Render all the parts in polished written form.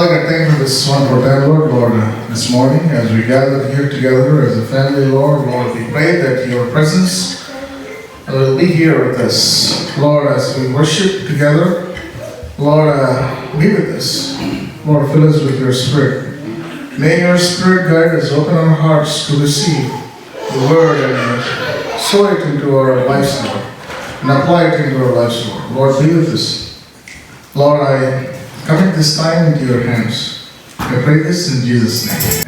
Father God, thank you for this wonderful time, Lord, this morning as we gather here together as a family, Lord, we pray that your presence will be here with us. Lord, as we worship together, Lord, be with us. Lord, fill us with your Spirit. May your Spirit guide us, open our hearts to receive the word and sow it into our lives, Lord, and apply it into our lives, Lord. Lord, be with us. Lord, I commit this time into your hands. I pray this in Jesus' name.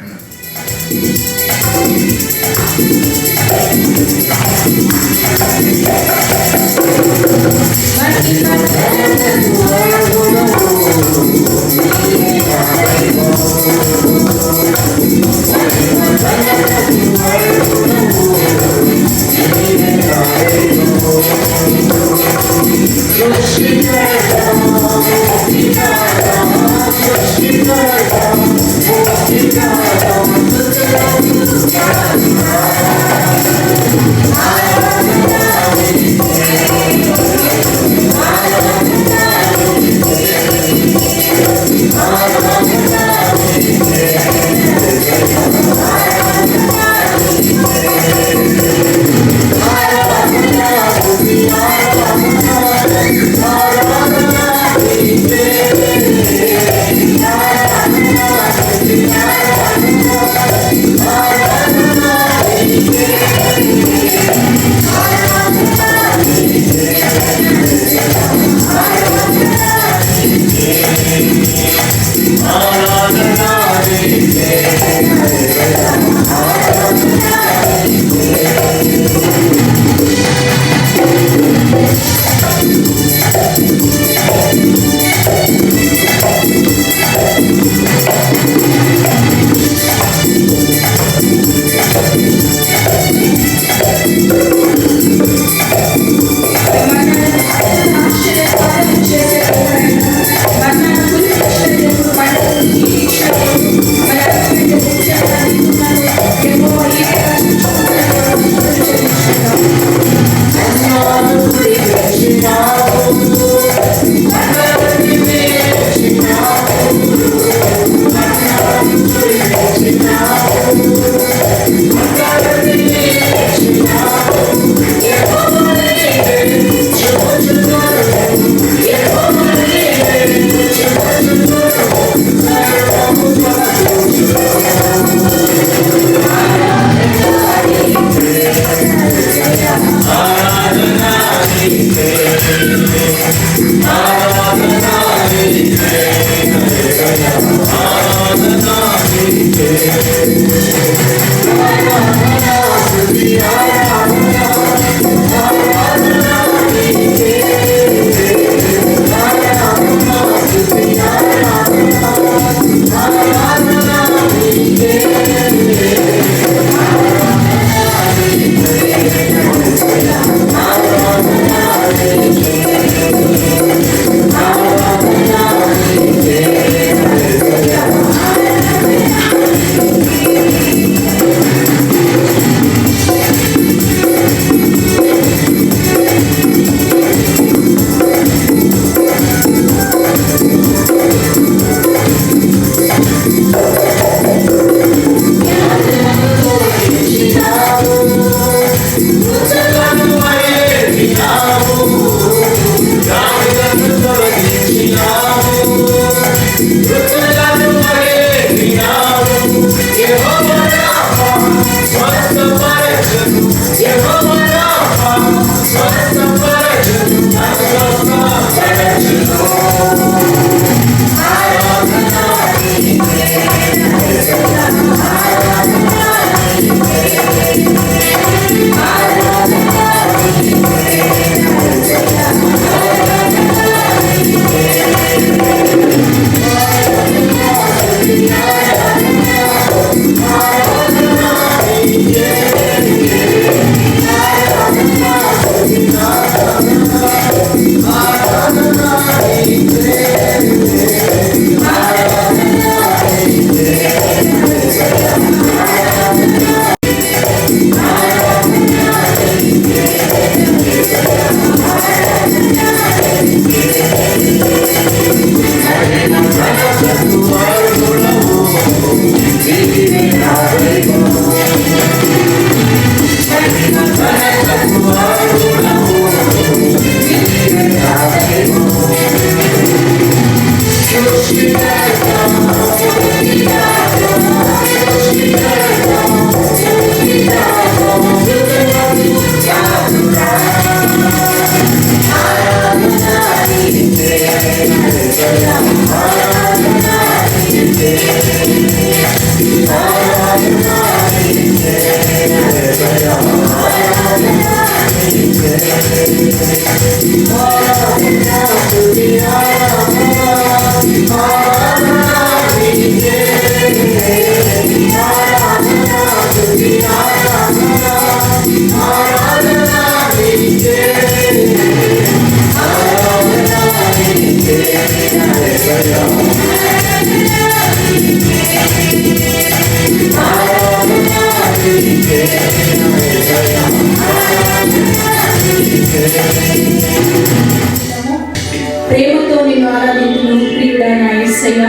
ప్రేమతో నిన్ను ఆరాధించును ప్రియుడైన యేసయ్య.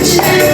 Shine.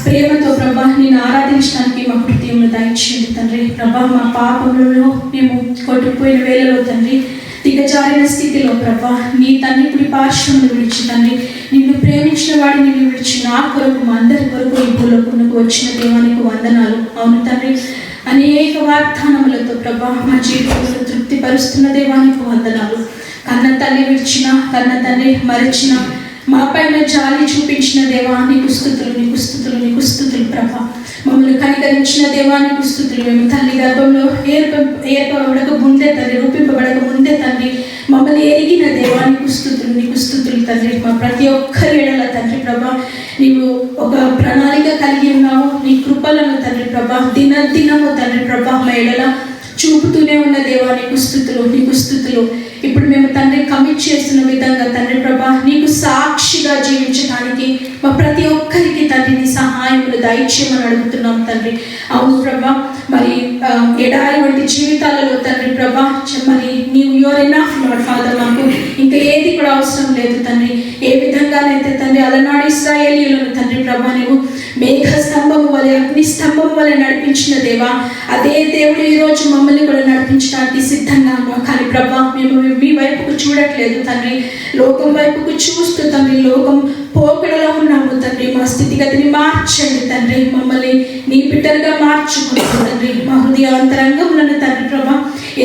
ప్రేమతో ప్రభా నేను ఆరాధించడానికి మా హృదయంలో దయచేయండి తండ్రి. ప్రభా మా పాపములలో మేము కొట్టుకుపోయిన వేళలో తండ్రి, దిగజారిన స్థితిలో ప్రభా నీ తండ్రి కుడి పార్శ్వమును విడిచి తండ్రి నిన్ను ప్రేమించిన వాడిని నిన్ను విడిచి నా కొరకు మా అందరి కొరకు ఈ భూలోకమునకు వచ్చిన దేవానికి వందనాలు. అవును తండ్రి, అనేక వాగ్దానములతో ప్రభా మా జీవితంలో తృప్తిపరుస్తున్న దేవానికి వందనాలు. కన్న తల్లి విడిచిన, కన్న తండ్రి మరచిన, మా పైన జాలి చూపించిన దేవానికి స్తుతులు, నీకు స్తుతులు, నీకు స్తుతులు ప్రభా. మమ్మల్ని కనికరించిన దేవానికి స్తుతులు. మేము తల్లి గర్భంలో ఏర్పడక ముందే తండ్రి, రూపింపబడక ముందే తండ్రి మమ్మల్ని ఎరిగిన దేవానికి స్తుతులు, నీకు స్తుతులు తండ్రి. మా ప్రతి ఒక్కరి ఎడల తండ్రి ప్రభా నీవు ఒక ప్రణాళిక కలిగి ఉన్నావు. నీ కృపలను తండ్రి ప్రభా దినదినము తండ్రి ప్రభా మా ఎడల చూపుతూనే ఉన్న దేవానికి స్తుతులు, నీకు స్తుతులు. ఇప్పుడు మేము తండ్రి కమిట్ చేస్తున్న విధంగా తండ్రి ప్రభా నీకు సాక్షిగా జీవించడానికి మా ప్రతి ఒక్కరికి తండ్రి నీ సహాయములు దయచేయమని అడుగుతున్నాం తండ్రి. అవును ప్రభా, మరి ఎడారి వంటి జీవితాలలో తండ్రి ప్రభా మరి నీవు యువర్ ఎనఫ్ లార్డ్ ఫాదర్. మాకు ఇంకా ఏది కూడా అవసరం లేదు తండ్రి. ఏ విధంగానైతే తండ్రి అలనాడు ఇశ్రాయేలీయులను తండ్రి ప్రభా నీవు మేఘ స్తంభము వలె, అగ్ని స్తంభం వలె నడిపించిన దేవా, అదే దేవుడు ఈరోజు మమ్మల్ని కూడా నడిపించడానికి సిద్ధంగా ఉన్నాం. కానీ ప్రభా మేము మీ వైపుకు చూడట్లేదు తండ్రి, లోకం వైపుకు చూస్తూ తండ్రి లోకం పోకడలో ఉన్నాము తండ్రి. మా స్థితిగతిని మార్చండి తండ్రి, మమ్మల్ని నీ బిడ్డలుగా మార్చుకుంటూ తండ్రి మా హృదయాంతరంగములను తండ్రి ప్రభా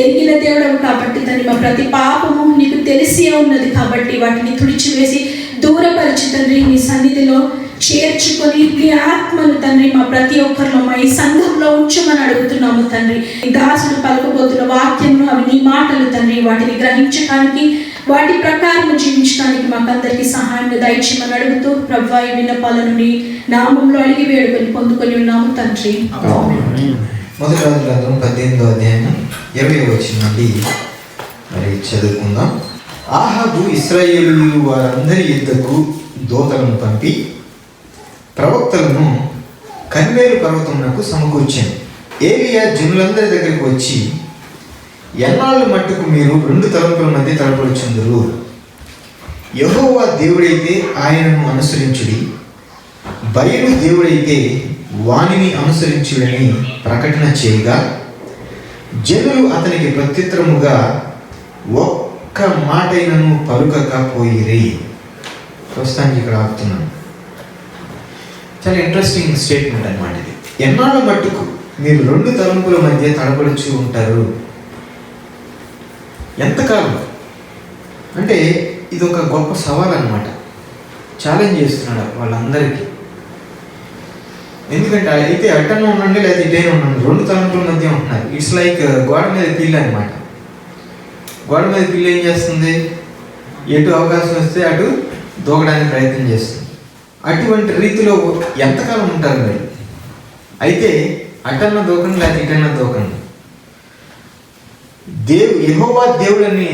ఎరిగిన దేవుడవు కాబట్టి తండ్రి మా ప్రతి పాపము నీకు తెలిసే ఉన్నది కాబట్టి వాటిని తుడిచివేసి దూరపరిచి తండ్రి నీ సన్నిధిలో చేర్చుకొని నీ ఆత్మను తండ్రి మా ప్రతి ఒక్కరిలో మా ఈ సంఘంలో ఉంచమని అడుగుతున్నాము తండ్రి. దాసుడు పలుకబోతున్న వాక్యంలో అవి నీ మాటలు తండ్రి, వాటిని గ్రహించడానికి వాటి ప్రకారం జీవించడానికి మాకందరికీ సహాయం దయచేయమని అడుగుతూ ప్రభువా ఈ విన్నపాలను నీ నామంలో అడిగి వేడుకొని పొందుకొని ఉన్నాము తండ్రి. మొదటి రాజుల గ్రంథం 18వ అధ్యాయం 20వ వచనం నుండి మరి చదువుకుందాం. ఆహాబు ఇశ్రాయేలీయులు వారందరి యుద్ధకు దూతలను పంపి ప్రవక్తలను కర్మేలు పర్వతమునకు సమకూర్చాను. ఏలియా జనులందరి దగ్గరికి వచ్చి, ఎన్నాళ్ళు మట్టుకు మీరు 2 తలంపుల మధ్య తలపడుచుందురు? యెహోవా దేవుడైతే ఆయనను అనుసరించుడి, బయలు దేవుడైతే వానిని అనుసరించుడని ప్రకటన చేయగా జనులు అతనికి ప్రత్యుత్తరముగా ఒక్క మాటైనను పలుకకపోయిరి. ప్రస్తుతానికి ఇక్కడ ఆపుతున్నాను. చాలా ఇంట్రెస్టింగ్ స్టేట్మెంట్ అన్నమాట ఇది. ఎన్నాళ్ళ మట్టుకు మీరు 2 తలంపుల మధ్య తడబడుచు ఉంటారు? ఎంతకాలం అంటే ఇది ఒక గొప్ప సవాల్ అన్నమాట. ఛాలెంజ్ చేస్తున్నాడు వాళ్ళందరికీ. ఎందుకంటే అయితే అట్టనే ఉండండి లేదా ఇటైనా ఉండండి, 2 తలంపుల మధ్య ఉంటున్నారు. ఇట్స్ లైక్ గోడ మీద పిల్లి అనమాట. గోడ మీద పిల్లి ఏం చేస్తుంది? ఎటు అవకాశం వస్తే అటు దూకడానికి ప్రయత్నం చేస్తుంది. అటువంటి రీతిలో ఎంతకాలం ఉంటారు మీరు? అయితే అటన్న దూకండి లేదా ఇటన్న దూకండి. యెహోవా దేవుడని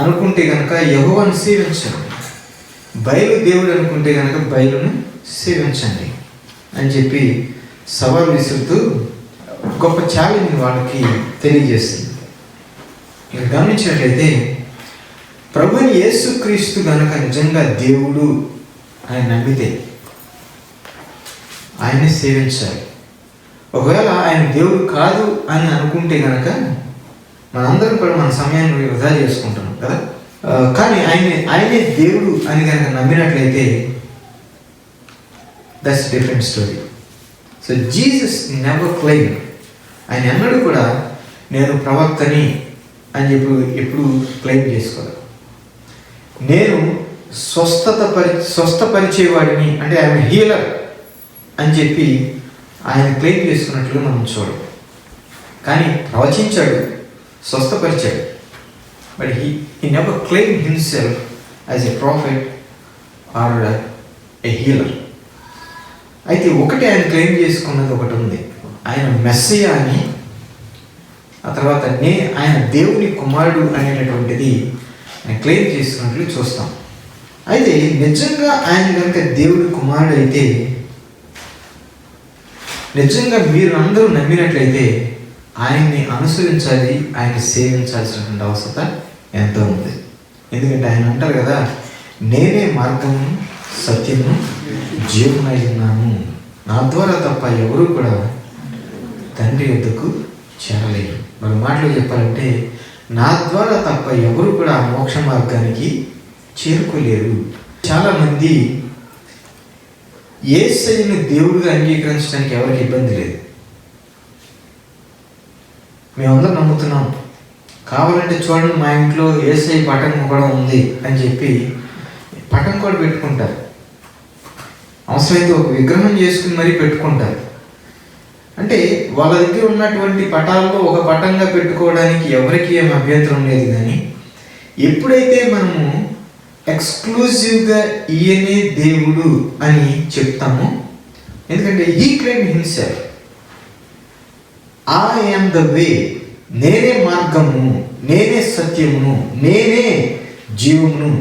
అనుకుంటే కనుక యెహోవాను సేవించండి, బయలు దేవుడు అనుకుంటే కనుక బయలును సేవించండి అని చెప్పి సవాల్ విసురుతూ గొప్ప ఛాలెంజ్ వాళ్ళకి తెలియజేస్తుంది. ఇక గమనించినట్లయితే ప్రభుని యేసుక్రీస్తు కనుక నిజంగా దేవుడు ఆయన నమ్మితే ఆయన్ని సేవించాలి. ఒకవేళ ఆయన దేవుడు కాదు అని అనుకుంటే కనుక మనందరం కూడా మన సమయాన్ని వృధా చేసుకుంటున్నాం కదా. కానీ ఆయనే దేవుడు అని కనుక నమ్మినట్లయితే that's different story. So Jesus never claim, ఆయన ఎన్నడూ కూడా నేను ప్రవక్తని అని చెప్పి ఎప్పుడు క్లెయిమ్ చేసుకోవాలి. నేను స్వస్థపరిచేవాడిని, అంటే ఆయన హీలర్ అని చెప్పి ఆయన క్లెయిమ్ చేసుకున్నట్లుగా మనం చూడం. కానీ ప్రవచించాడు, స్వస్థపరిచాడు. But he never claimed himself as a prophet or a healer. అయితే ఒకటి ఆయన క్లెయిమ్ చేసుకున్నది ఒకటి ఉంది, ఆయన మెస్సియా అని. ఆ తర్వాత ఆయన దేవుని కుమారుడు అనేటటువంటిది ఆయన క్లెయిమ్ చేసుకున్నట్లు చూస్తాం. అయితే నిజంగా ఆయన కనుక దేవుడి కుమారుడు అయితే, నిజంగా మీరు అందరూ నమ్మినట్లయితే ఆయన్ని అనుసరించాలి, ఆయన సేవించాల్సినటువంటి అవసరత ఎంతో ఉంది. ఎందుకంటే ఆయన అంటారు కదా, నేనే మార్గము సత్యము జీవనై ఉన్నాను, నా ద్వారా తప్ప ఎవరు కూడా తండ్రి వద్దకు చేరలేరు. మరి మాటలు చెప్పాలంటే నా ద్వారా తప్ప ఎవరు కూడా మోక్ష మార్గానికి చేరుకోలేరు. చాలామంది యేసయ్యను దేవుడిగా అంగీకరించడానికి ఎవరికి ఇబ్బంది లేదు. మేమందరం నమ్ముతున్నాం, కావాలంటే చూడండి మా ఇంట్లో యేసయ్య పటం కూడా ఉంది అని చెప్పి పటం కూడా పెట్టుకుంటారు. అవసరమైతే ఒక విగ్రహం చేసుకుని మరీ పెట్టుకుంటారు. అంటే వాళ్ళ దగ్గర ఉన్నటువంటి పటాల్లో ఒక పటంగా పెట్టుకోవడానికి ఎవరికి ఏం అభ్యంతరం లేదు. కానీ ఎప్పుడైతే మనము ఎక్స్క్లూజివ్గా ఈయనే దేవుడు అని చెప్తామో, ఎందుకంటే he claim himself, I am the way, నేనే మార్గము, నేనే సత్యమును, నేనే జీవమును,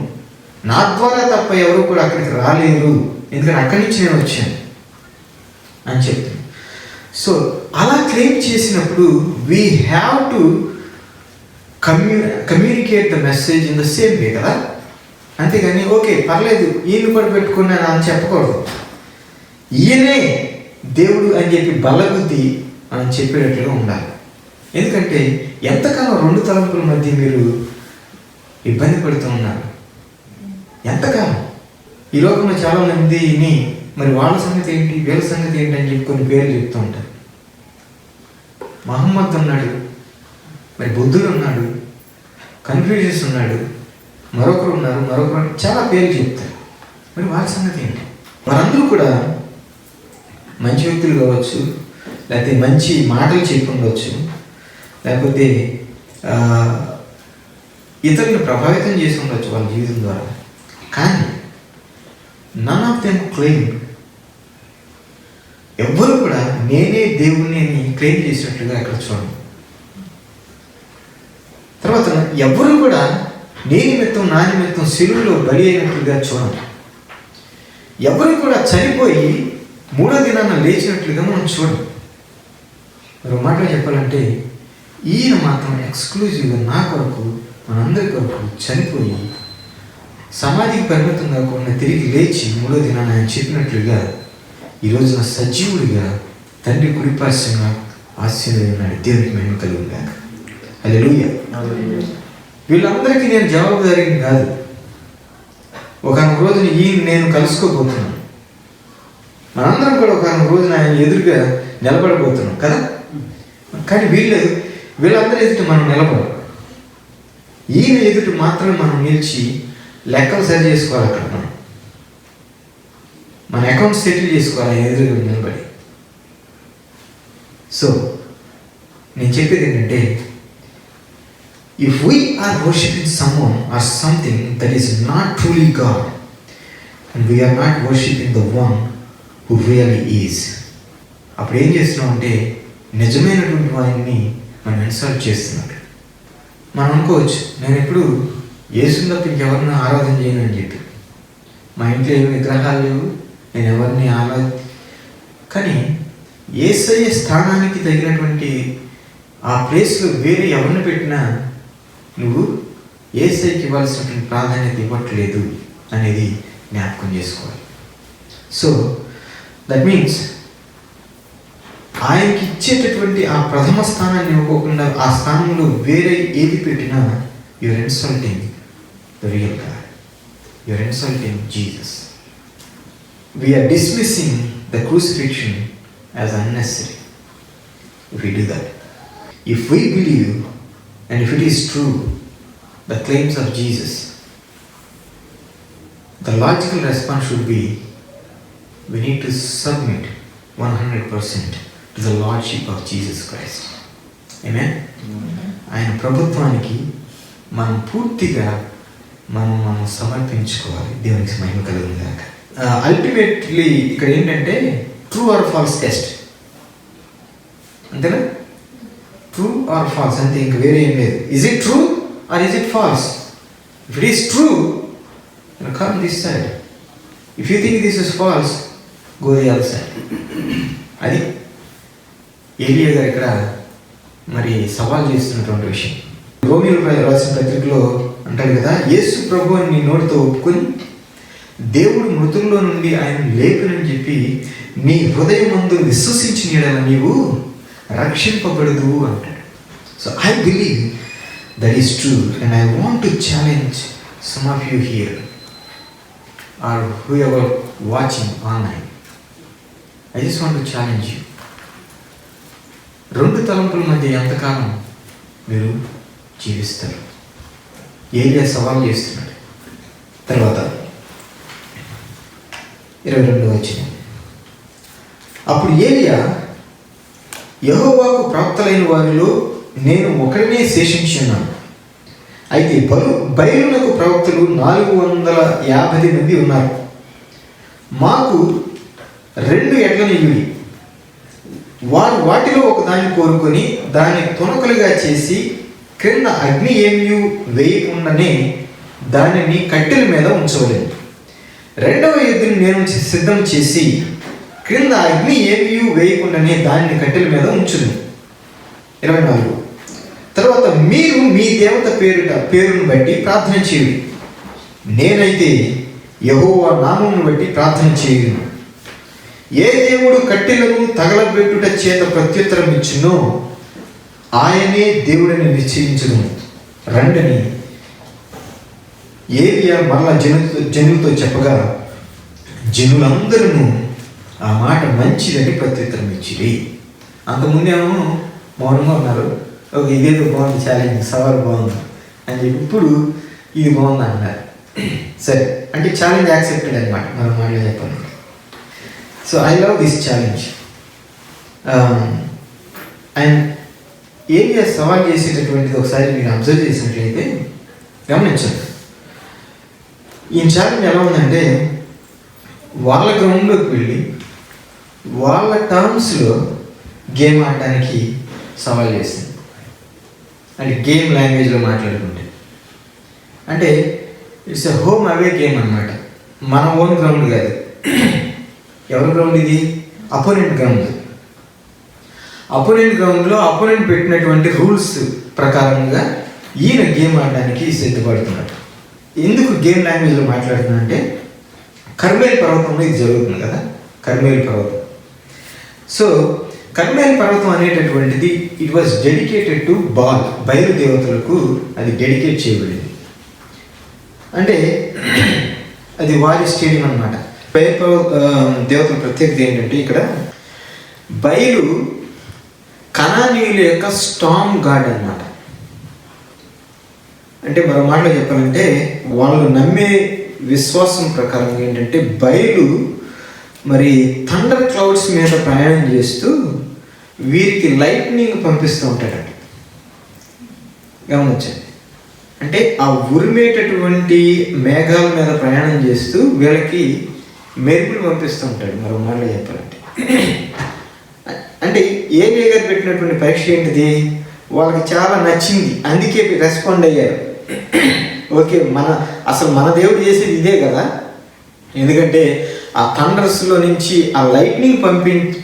నా ద్వారా తప్ప ఎవరు కూడా అక్కడికి రాలేరు, ఎందుకంటే అక్కడి నుంచి నేను వచ్చాను అని చెప్తాను. సో అలా క్లెయిమ్ చేసినప్పుడు we have to communicate the message in the same way కదా. అంతేగాని ఓకే పర్లేదు ఈయన కూడా పెట్టుకున్నాను అని చెప్పకూడదు. ఈయనే దేవుడు అని చెప్పి బలబుద్ధి మనం చెప్పేటట్లుగా ఉండాలి. ఎందుకంటే ఎంతకాలం రెండు తలంపుల మధ్య మీరు ఇబ్బంది పడుతూ ఉన్నారు? ఎంతకాలం? ఈ లోకంలో చాలామందిని మరి వాళ్ళ సంగతి ఏంటి, వీళ్ళ సంగతి ఏంటి అని చెప్పి కొన్ని పేర్లు చెప్తూ ఉంటారు. మహమ్మద్ ఉన్నాడు, మరి బుద్ధుడు ఉన్నాడు, కన్ఫ్యూజన్స్ ఉన్నాడు, మరొకరు ఉన్నారు, చాలా పేర్లు చెప్తారు. మరి వాళ్ళ సంగతి ఏంటి? వారందరూ కూడా మంచి వ్యక్తులు కావచ్చు, లేకపోతే మంచి మాటలు చెప్పి ఉండవచ్చు, లేకపోతే ఇతరులను ప్రభావితం చేసి ఉండొచ్చు వాళ్ళ జీవితం ద్వారా. కానీ నన్ ఆఫ్ దెమ్ క్లెయిమ్, ఎవ్వరు కూడా నేనే దేవుణ్ణి అని క్లెయిమ్ చేసినట్లుగా అక్కడ చూడండి. తర్వాత ఎవ్వరు కూడా నీ నిమిత్తం నా నిమిత్తం శిలువలో బలి అయినట్లుగా చూడండి. ఎవరు కూడా చనిపోయి మూడో దినాన లేచినట్లుగా మనం చూడండి. మరో మాటలో చెప్పాలంటే ఈయన మాత్రం ఎక్స్క్లూజివ్గా నా కొరకు, మనందరి కొరకు చనిపోయి సమాధికి పరిమితం కాకుండా తిరిగి లేచి మూడో దినాన ఆయన చెప్పినట్లుగా ఈ రోజున సజీవుడిగా తండ్రి కుడిపార్శ్వంగా ఆశీర్వదించాడు. దేవునికి మహిమ కలుగుగా. హల్లెలూయా. వీళ్ళందరికీ నేను జవాబుదారీని కాదు. ఒకనొక రోజున ఈయన నేను కలుసుకోబోతున్నాను, మనందరం కూడా ఒకనొక రోజున ఆయన ఎదురుగా నిలబడబోతున్నాం కదా. కానీ వీళ్ళందరూ ఎదుటి మనం నిలబడం, ఈయన ఎదుటి మాత్రమే మనం నిలిచి లెక్కలు సరి చేసుకోవాలి. అక్కడ మన అకౌంట్ సెటిల్ చేసుకోవాలి ఎదురుగా నిలబడి. సో నేను చెప్పేది ఏంటంటే, if we are worshiping someone or something that is not truly God, and we are not worshiping the one who really is, అప్పుడు ఏం చేస్తున్నాం అంటే నిజమైనటువంటి వారిని మనం ఇన్సల్ట్ చేస్తున్నట్టు. మనం అనుకోవచ్చు, నేను ఎప్పుడు యేసుని తప్ప ఇంకెవరిని ఆరాధన చేయను అని చెప్పి, మా ఇంట్లో ఏమి విగ్రహాలు లేవు, నేను ఎవరిని కానీ యేసయ్య స్థానానికి తగినటువంటి ఆ ప్లేస్లో వేరే ఎవరిని పెట్టినా నువ్వు యేసయ్యకి ఇవ్వాల్సినటువంటి ప్రాధాన్యత ఇవ్వట్లేదు అనేది జ్ఞాపకం చేసుకోవాలి. సో దట్ మీన్స్ ఆయనకి ఇచ్చేటటువంటి ఆ ప్రథమ స్థానాన్ని ఇవ్వకుండా ఆ స్థానంలో వేరే ఏది పెట్టినా you're insulting the real God, you're insulting Jesus. We're dismissing the crucifixion as unnecessary if we do that. If we believe and if it is true the claims of Jesus, the logical response should be, we need to submit 100% to the Lordship of Jesus Christ. Amen? ఆయన ప్రభుత్వానికి మనం పూర్తిగా మనం సమర్పించుకోవాలి. దేవునికి మహిమ కలుగును గాక. Ultimately ఇక్కడ ఏంటంటే ట్రూ ఆర్ ఫాల్స్ టెస్ట్, అంతేనా? ట్రూ ఆర్ ఫాల్స్, అంతే, ఇంక వేరే ఏం లేదు. Is it true or is it false? If it is true, come this side. If you think this is false, go the other side. అది ఏలియా గారు ఇక్కడ మరి సవాల్ చేస్తున్నటువంటి విషయం. రోమీయులకు రాసిన పత్రికలో అంటారు కదా, యేసు ప్రభు అని నీ నోటితో ఒప్పుకొని దేవుడు మృతుల్లో నుండి ఆయన లేపునని చెప్పి నీ హృదయమందు విశ్వసించిన యెడల నీవు రక్షింపబడదు అంటాడు. So I believe that is true and I want to challenge some of you here or whoever watching online. I just want to challenge you. రెండు తలంపుల మధ్య ఎంతకాలం మీరు జీవిస్తారు? ఏలియా సవాల్ చేస్తున్నాడు. తర్వాత 22వ వచనం, అప్పుడు ఏలియా, యెహోవాకు ప్రాప్తులైన వారిలో నేను ఒకరినే శేషించున్నాను. అయితే బయలునకు ప్రవక్తలు 450 మంది ఉన్నారు. మాకు 2 ఎడ్లను ఇవ్వి. వారు వాటిలో ఒకదాన్ని కోరుకొని దాన్ని తునకలుగా చేసి క్రింద అగ్ని ఏమీ వేయకుండానే దానిని కట్టెల మీద ఉంచవలేదు. 2వ ఎద్దుని నేను సిద్ధం చేసి క్రింద అగ్ని ఏమీ వేయకుండానే దానిని కట్టెల మీద ఉంచును. 24, తర్వాత మీరు మీ దేవత పేరును బట్టి ప్రార్థన చేయండి. నేనైతే యెహోవా నామమును బట్టి ప్రార్థన చేయను. ఏ దేవుడు కట్టెలను తగలబెట్టుట చేత ప్రత్యుత్తరం ఇచ్చునో ఆయనే దేవుడిని నిశ్చయించును రండని ఏలియా మరలా జనులతో చెప్పగా జనులందరూ ఆ మాట మంచిదని ప్రత్యుత్తరం ఇచ్చిరి. అంతకుముందేమో మౌనంగా ఉన్నారు. ఓకే, ఇదేదో బాగుంది, ఛాలెంజ్, సవాల్ బాగుంది అని చెప్పి ఇప్పుడు ఇది బాగుంది అన్నారు. సరే, అంటే ఛాలెంజ్ యాక్సెప్టెడ్ అనమాట మన మాటలో చెప్పాలి. So I love this challenge. And ఏలియా సవాల్ చేసేటటువంటిది ఒకసారి మీరు అబ్జర్వ్ చేసినట్లయితే గమనించండి. ఈ ఛాలెంజ్ ఎలా ఉందంటే, వాళ్ళ గ్రౌండ్లోకి వెళ్ళి వాళ్ళ టర్మ్స్లో గేమ్ ఆడడానికి సవాల్ చేసింది. అంటే గేమ్ లాంగ్వేజ్లో మాట్లాడుకుంటే, అంటే it's a home away game అనమాట. మన ఓన్ గ్రౌండ్ కాదు. ఎవరి గ్రౌండ్ ఇది? Opponent ground. అపోనెంట్ గ్రౌండ్లో అపోనెంట్ పెట్టినటువంటి రూల్స్ ప్రకారంగా ఈయన గేమ్ ఆడడానికి సిద్ధపడుతున్నాడు. ఎందుకు గేమ్ లాంగ్వేజ్లో మాట్లాడుతున్నా అంటే, కర్మేల్ పర్వతంలో ఇది జరుగుతుంది కదా, కర్మేల్ పర్వతం. సో కర్మేల్ పర్వతం అనేటటువంటిది ఇట్ వాజ్ డెడికేటెడ్ టు బయలుదేవతలకు అది డెడికేట్ చేయబడింది. అంటే అది వారి స్టేడియం అనమాట. దేవతల ప్రత్యేకత ఏంటంటే, ఇక్కడ బయలు కనానీయుల యొక్క స్టామ్ గాడ్ అన్నమాట. అంటే మరో మాటలో చెప్పాలంటే, వాళ్ళు నమ్మే విశ్వాసం ప్రకారం ఏంటంటే, బయలు మరి థండర్ క్లౌడ్స్ మీద ప్రయాణం చేస్తూ వీరికి లైట్నింగ్ పంపిస్తూ ఉంటాడంట. గమనించండి, అంటే ఆ ఉరిమేటటువంటి మేఘాల మీద ప్రయాణం చేస్తూ వీళ్ళకి మెరుపులు పంపిస్తూ ఉంటాడు మరో మాటలో చెప్పాలంటే. అంటే ఏలియా గారు పెట్టినటువంటి పరీక్ష ఏంటిది? వాళ్ళకి చాలా నచ్చింది, అందుకే రెస్పాండ్ అయ్యారు. ఓకే, అసలు మన దేవుడు చేసేది ఇదే కదా, ఎందుకంటే ఆ థండర్స్లో నుంచి ఆ లైట్నింగ్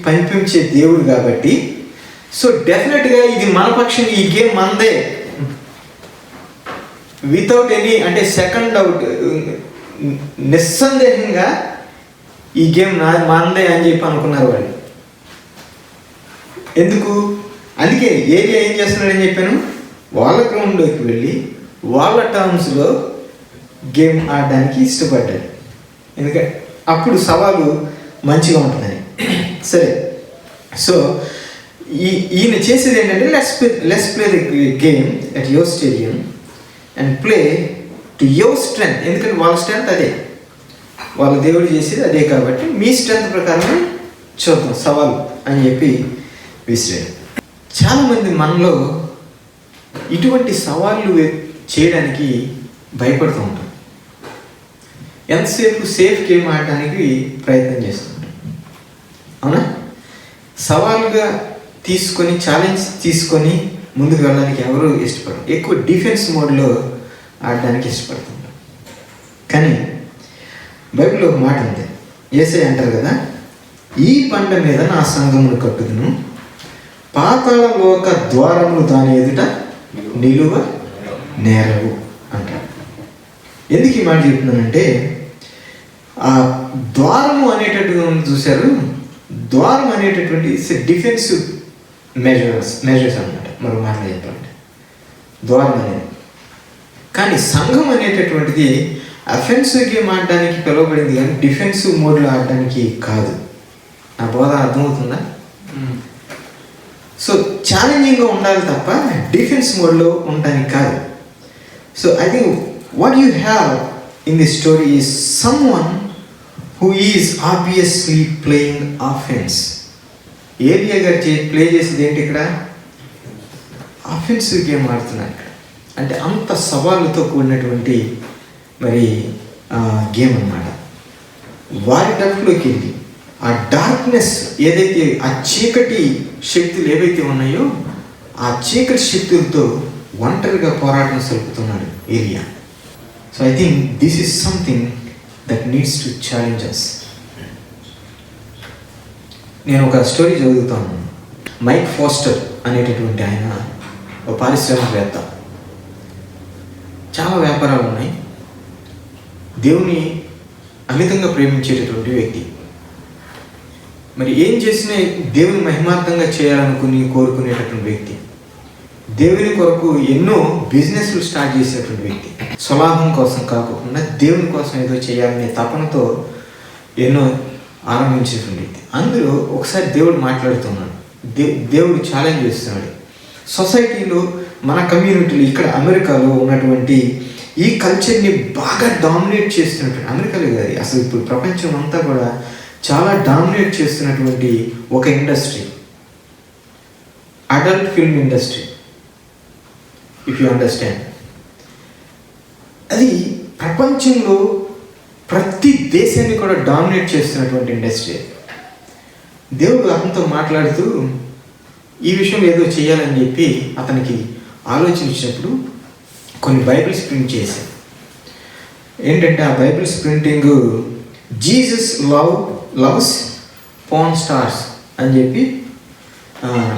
పంపించే దేవుడు కాబట్టి. సో డెఫినెట్గా ఇది మన పక్షం, ఈ గేమ్ మనదే, వితౌట్ ఎనీ అంటే సెకండ్ డౌట్, నిస్సందేహంగా ఈ గేమ్ మనదే అని చెప్పి అనుకున్నారు వాళ్ళు. ఎందుకు? అందుకే ఏలియా ఏం చేస్తున్నాడని చెప్పాను, వాళ్ళ గ్రౌండ్లోకి వెళ్ళి వాళ్ళ టర్మ్స్లో గేమ్ ఆడడానికి ఇష్టపడ్డాడు. ఎందుకంటే అప్పుడు సవాలు మంచిగా ఉంటుందని. సరే, సో ఈయన చేసేది ఏంటంటే, let's play the game at your stadium and play to your strength. ఎందుకంటే వాళ్ళ స్ట్రెంగ్త్ అదే, వాళ్ళ దేవుడు చేసేది అదే కాబట్టి మీ స్ట్రెంత్ ప్రకారమే చూద్దాం సవాల్ అని చెప్పి విసిరాడు. చాలామంది మనలో ఇటువంటి సవాళ్ళు చేయడానికి భయపడుతూ ఉంటాం. ఎంతసేపు సేఫ్ గేమ్ ఆడడానికి ప్రయత్నం చేస్తుంటాం. అవునా? సవాలుగా తీసుకొని ఛాలెంజ్ తీసుకొని ముందుకు వెళ్ళడానికి ఎవరు ఇష్టపడరు. ఎక్కువ డిఫెన్స్ మోడ్లో ఆడడానికి ఇష్టపడుతుంటారు. కానీ బైబిల్లో ఒక మాట ఉంది. యేసయ్య అంటారు కదా, ఈ బండ మీద నా సంఘమును కట్టుదును, పాతాళ లోక ద్వారములు దాని ఎదుట నిలువ నేరవు అంటారు. ఎందుకు ఈ మాట చెప్తున్నానంటే, ఆ ద్వారము అనేటటువంటి చూశారు, ద్వారం అనేటటువంటి డిఫెన్సివ్ మెజర్స్ అనమాట. మరో మాటలు చెప్పాలంటే ద్వారం అనేది. కానీ సంఘం అనేటటువంటిది అఫెన్సివ్ గేమ్ ఆడడానికి పిలువబడింది, కానీ డిఫెన్సివ్ మోడ్లో ఆడడానికి కాదు. నా బోధ అర్థమవుతుందా? సో ఛాలెంజింగ్గా ఉండాలి తప్ప డిఫెన్స్ మోడ్లో ఉండడానికి కాదు. So I think what you have in this story is someone who is obviously playing offence. ఏలియా గారు ప్లే చేసేది ఏంటి ఇక్కడ? ఆఫెన్సివ్ గేమ్ ఆడుతున్నారు ఇక్కడ. అంటే అంత సవాళ్ళతో కూడినటువంటి మరి గేమ్ అన్నమాట. వారి డబ్బులోకి వెళ్ళి ఆ డార్క్నెస్ ఏదైతే, ఆ చీకటి శక్తులు ఏవైతే ఉన్నాయో ఆ చీకటి శక్తులతో ఒంటరిగా పోరాటం సలుపుతున్నాడు ఏలియా. So I think this is something that needs to challenge us. నేను ఒక స్టోరీ చదువుతాను. మైక్ ఫోస్టర్ అనేటటువంటి ఆయన ఒక పారిశ్రామికవేత్త. చాలా వ్యాపారాలు ఉన్నాయి. దేవుని అమితంగా ప్రేమించేటటువంటి వ్యక్తి. మరి ఏం చేసినా దేవుని మహిమార్థంగా చేయాలనుకుని కోరుకునేటటువంటి వ్యక్తి. దేవుని కొరకు ఎన్నో బిజినెస్లు స్టార్ట్ చేసేటువంటి వ్యక్తి. స్వలాభం కోసం కాకుండా దేవుని కోసం ఏదో చేయాలనే తపనతో ఎన్నో ఆరంభించేటువంటి వ్యక్తి. అందులో ఒకసారి దేవుడు మాట్లాడుతున్నాడు. దేవుడు ఛాలెంజ్ చేస్తున్నాడు. సొసైటీలో మన కమ్యూనిటీలో ఇక్కడ అమెరికాలో ఉన్నటువంటి ఈ కల్చర్ని బాగా డామినేట్ చేస్తున్నటువంటి, అమెరికాలో కాదు అసలు ఇప్పుడు ప్రపంచం అంతా కూడా చాలా డామినేట్ చేస్తున్నటువంటి ఒక industry, adult film industry. If you understand, అది ప్రపంచంలో ప్రతి దేశాన్ని కూడా డామినేట్ చేస్తున్నటువంటి ఇండస్ట్రీ. దేవుడు అతనితో మాట్లాడుతూ ఈ విషయం ఏదో చేయాలని చెప్పి అతనికి ఆలోచన ఇచ్చినప్పుడు కొన్ని బైబిల్స్ ప్రింట్ చేశాను. ఏంటంటే ఆ Bibles printing Jesus loves pan stars అని చెప్పి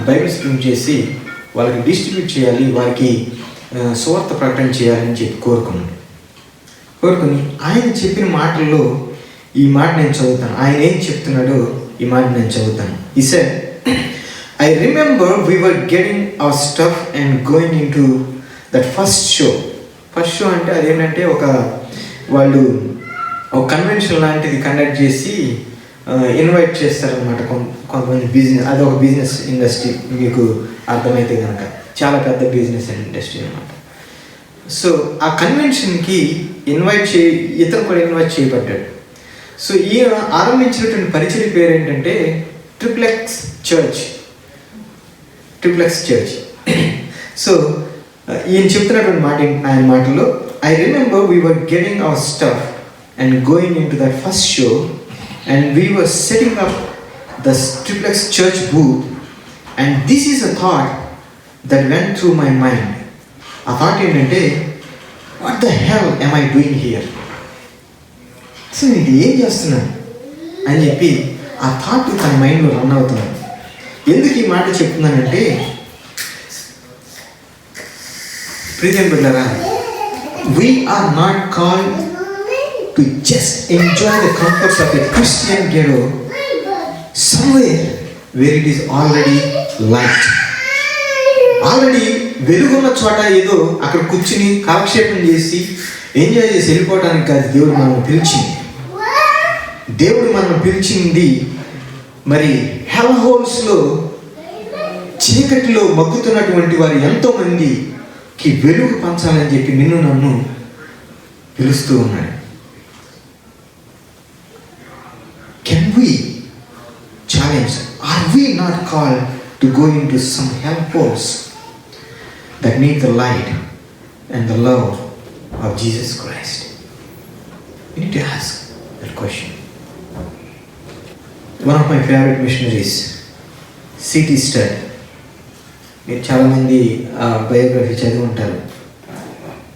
బైబిల్స్ ప్రింట్ చేసి వాళ్ళకి డిస్ట్రిబ్యూట్ చేయాలి, వారికి సువార్త ప్రకటన చేయాలని చెప్పి కోరుకుని ఆయన చెప్పిన మాటల్లో ఈ మాట నేను చదువుతాను. ఆయన ఏం చెప్తున్నాడో ఈ మాట నేను చదువుతాను. He said, I remember we were getting our stuff and going into that first show. First show అంటే అదేంటంటే వాళ్ళు ఒక కన్వెన్షన్ లాంటిది కండక్ట్ చేసి ఇన్వైట్ చేస్తారనమాట కొంతమంది బిజినెస్. అది ఒక బిజినెస్ ఇండస్ట్రీ, మీకు అర్థమైతే కనుక చాలా పెద్ద బిజినెస్ ఇండస్ట్రీ అనమాట. సో ఆ కన్వెన్షన్కి ఇతను కూడా ఇన్వైట్ చేయబడ్డాడు. సో ఈయన ఆరంభించినటువంటి పరిచయ పేరు ఏంటంటే ట్రిప్లెక్స్ చర్చ్. సో ఈయన చెప్తున్నటువంటి మాట ఆయన మాటల్లో, I remember we were getting our stuff and going in to that first show and we were setting up the triplex church booth and this is a thought that went through my mind. ఆ thought ఏంటంటే, what the hell am I doing here? అసలు నేను ఏం చేస్తున్నాను అని చెప్పి ఆ thought తన మైండ్లో రన్ అవుతున్నాను. ఎందుకు ఈ మాట చెప్తున్నానంటే, ప్రియమైన బిడ్డలారా, we are not called to just enjoy the comforts of a Christian ghetto somewhere where it is already light. Already వెలుగున్న చోట ఏదో అక్కడ కూర్చుని కాలక్షేపం చేసి ఎంజాయ్ చేసి వెళ్ళిపోవడానికి కాదు దేవుడు మనల్ని పిలిచింది. దేవుడు మనం పిలిచింది మరి హెల్ హోల్స్లో చీకటిలో మగ్గుతున్నటువంటి వారు ఎంతోమందికి వెలుగు పంచాలని చెప్పి నిన్ను నన్ను పిలుస్తూ ఉన్నాడు. we challenge? Are we not called to go into some hellholes that need the light and the love of Jesus Christ? We need to ask that question. One of my favorite missionaries, C.T. Studd, మీరు చాలామంది biography చదివి ఉంటారు.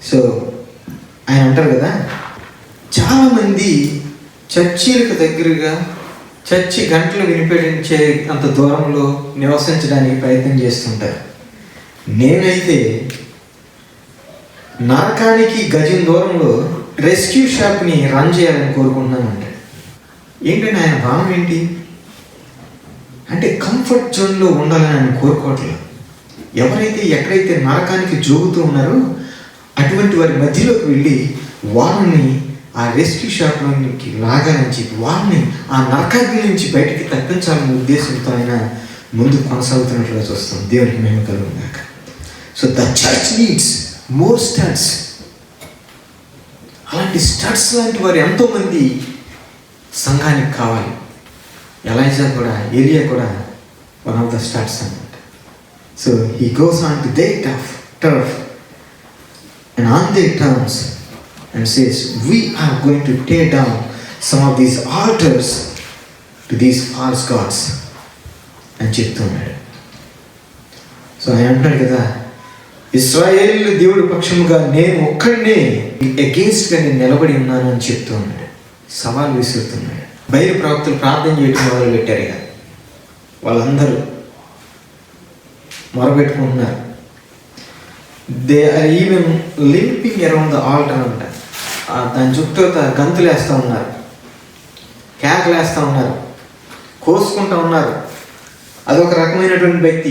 So ఆయన అంటారు కదా, చాలామంది చర్చీలకు దగ్గరగా church గంటలు వినిపించే అంత దూరంలో నివసించడానికి ప్రయత్నం చేస్తుంటారు. నేనైతే నరకానికి గజం దూరంలో రెస్క్యూ షాప్ని రన్ చేయాలని కోరుకుంటున్నాను. ఏంటంటే ఆయన భావం ఏంటి అంటే కంఫర్ట్ జోన్లో ఉండాలని ఆయన కోరుకోవట్లేదు. ఎవరైతే ఎక్కడైతే నరకానికి జోగుతూ ఉన్నారో అటువంటి వారి మధ్యలోకి వెళ్ళి వాళ్ళని ఆ రెస్క్యూ షాప్లోకి లాగాలని చెప్పి వాళ్ళని ఆ నరకాగ్ని నుంచి బయటికి తప్పించాలనే ఉద్దేశంతో ఆయన ముందు కొనసాగుతున్నట్లుగా చూస్తాం. దేవునికి మహిమ కలుగును గాక. So the church needs more studs. అలాంటి స్టడ్స్ లాంటి వారు ఎంతోమంది సంఘానికి కావాలి. ఏలియా కూడా వన్ ఆఫ్ ద స్టడ్స్ అన్నమాట. So he goes on to their turf and on their terms and says, we are going to tear down some of these altars to these false gods అని చెప్తున్నాడు. So ఆయన అంటాడు కదా, ఇశ్రాయేలు దేవుడి పక్షముగా నేను ఒక్కడినే అగెయిన్స్ట్గా నేను నిలబడి ఉన్నాను అని చెప్తూ ఉన్నాడు. సవాల్ విసురుతున్నాడు. బయలు ప్రవక్తలు ప్రార్థన చేయడం మొదలు పెట్టారు. ఇక వాళ్ళందరూ మొరబెట్టుకుంటున్నారు. They are even limping around the altar అంట. దాని చుట్టూ గంతులు వేస్తూ ఉన్నారు, కేకలు వేస్తూ ఉన్నారు, కోసుకుంటూ ఉన్నారు. అదొక రకమైనటువంటి వ్యక్తి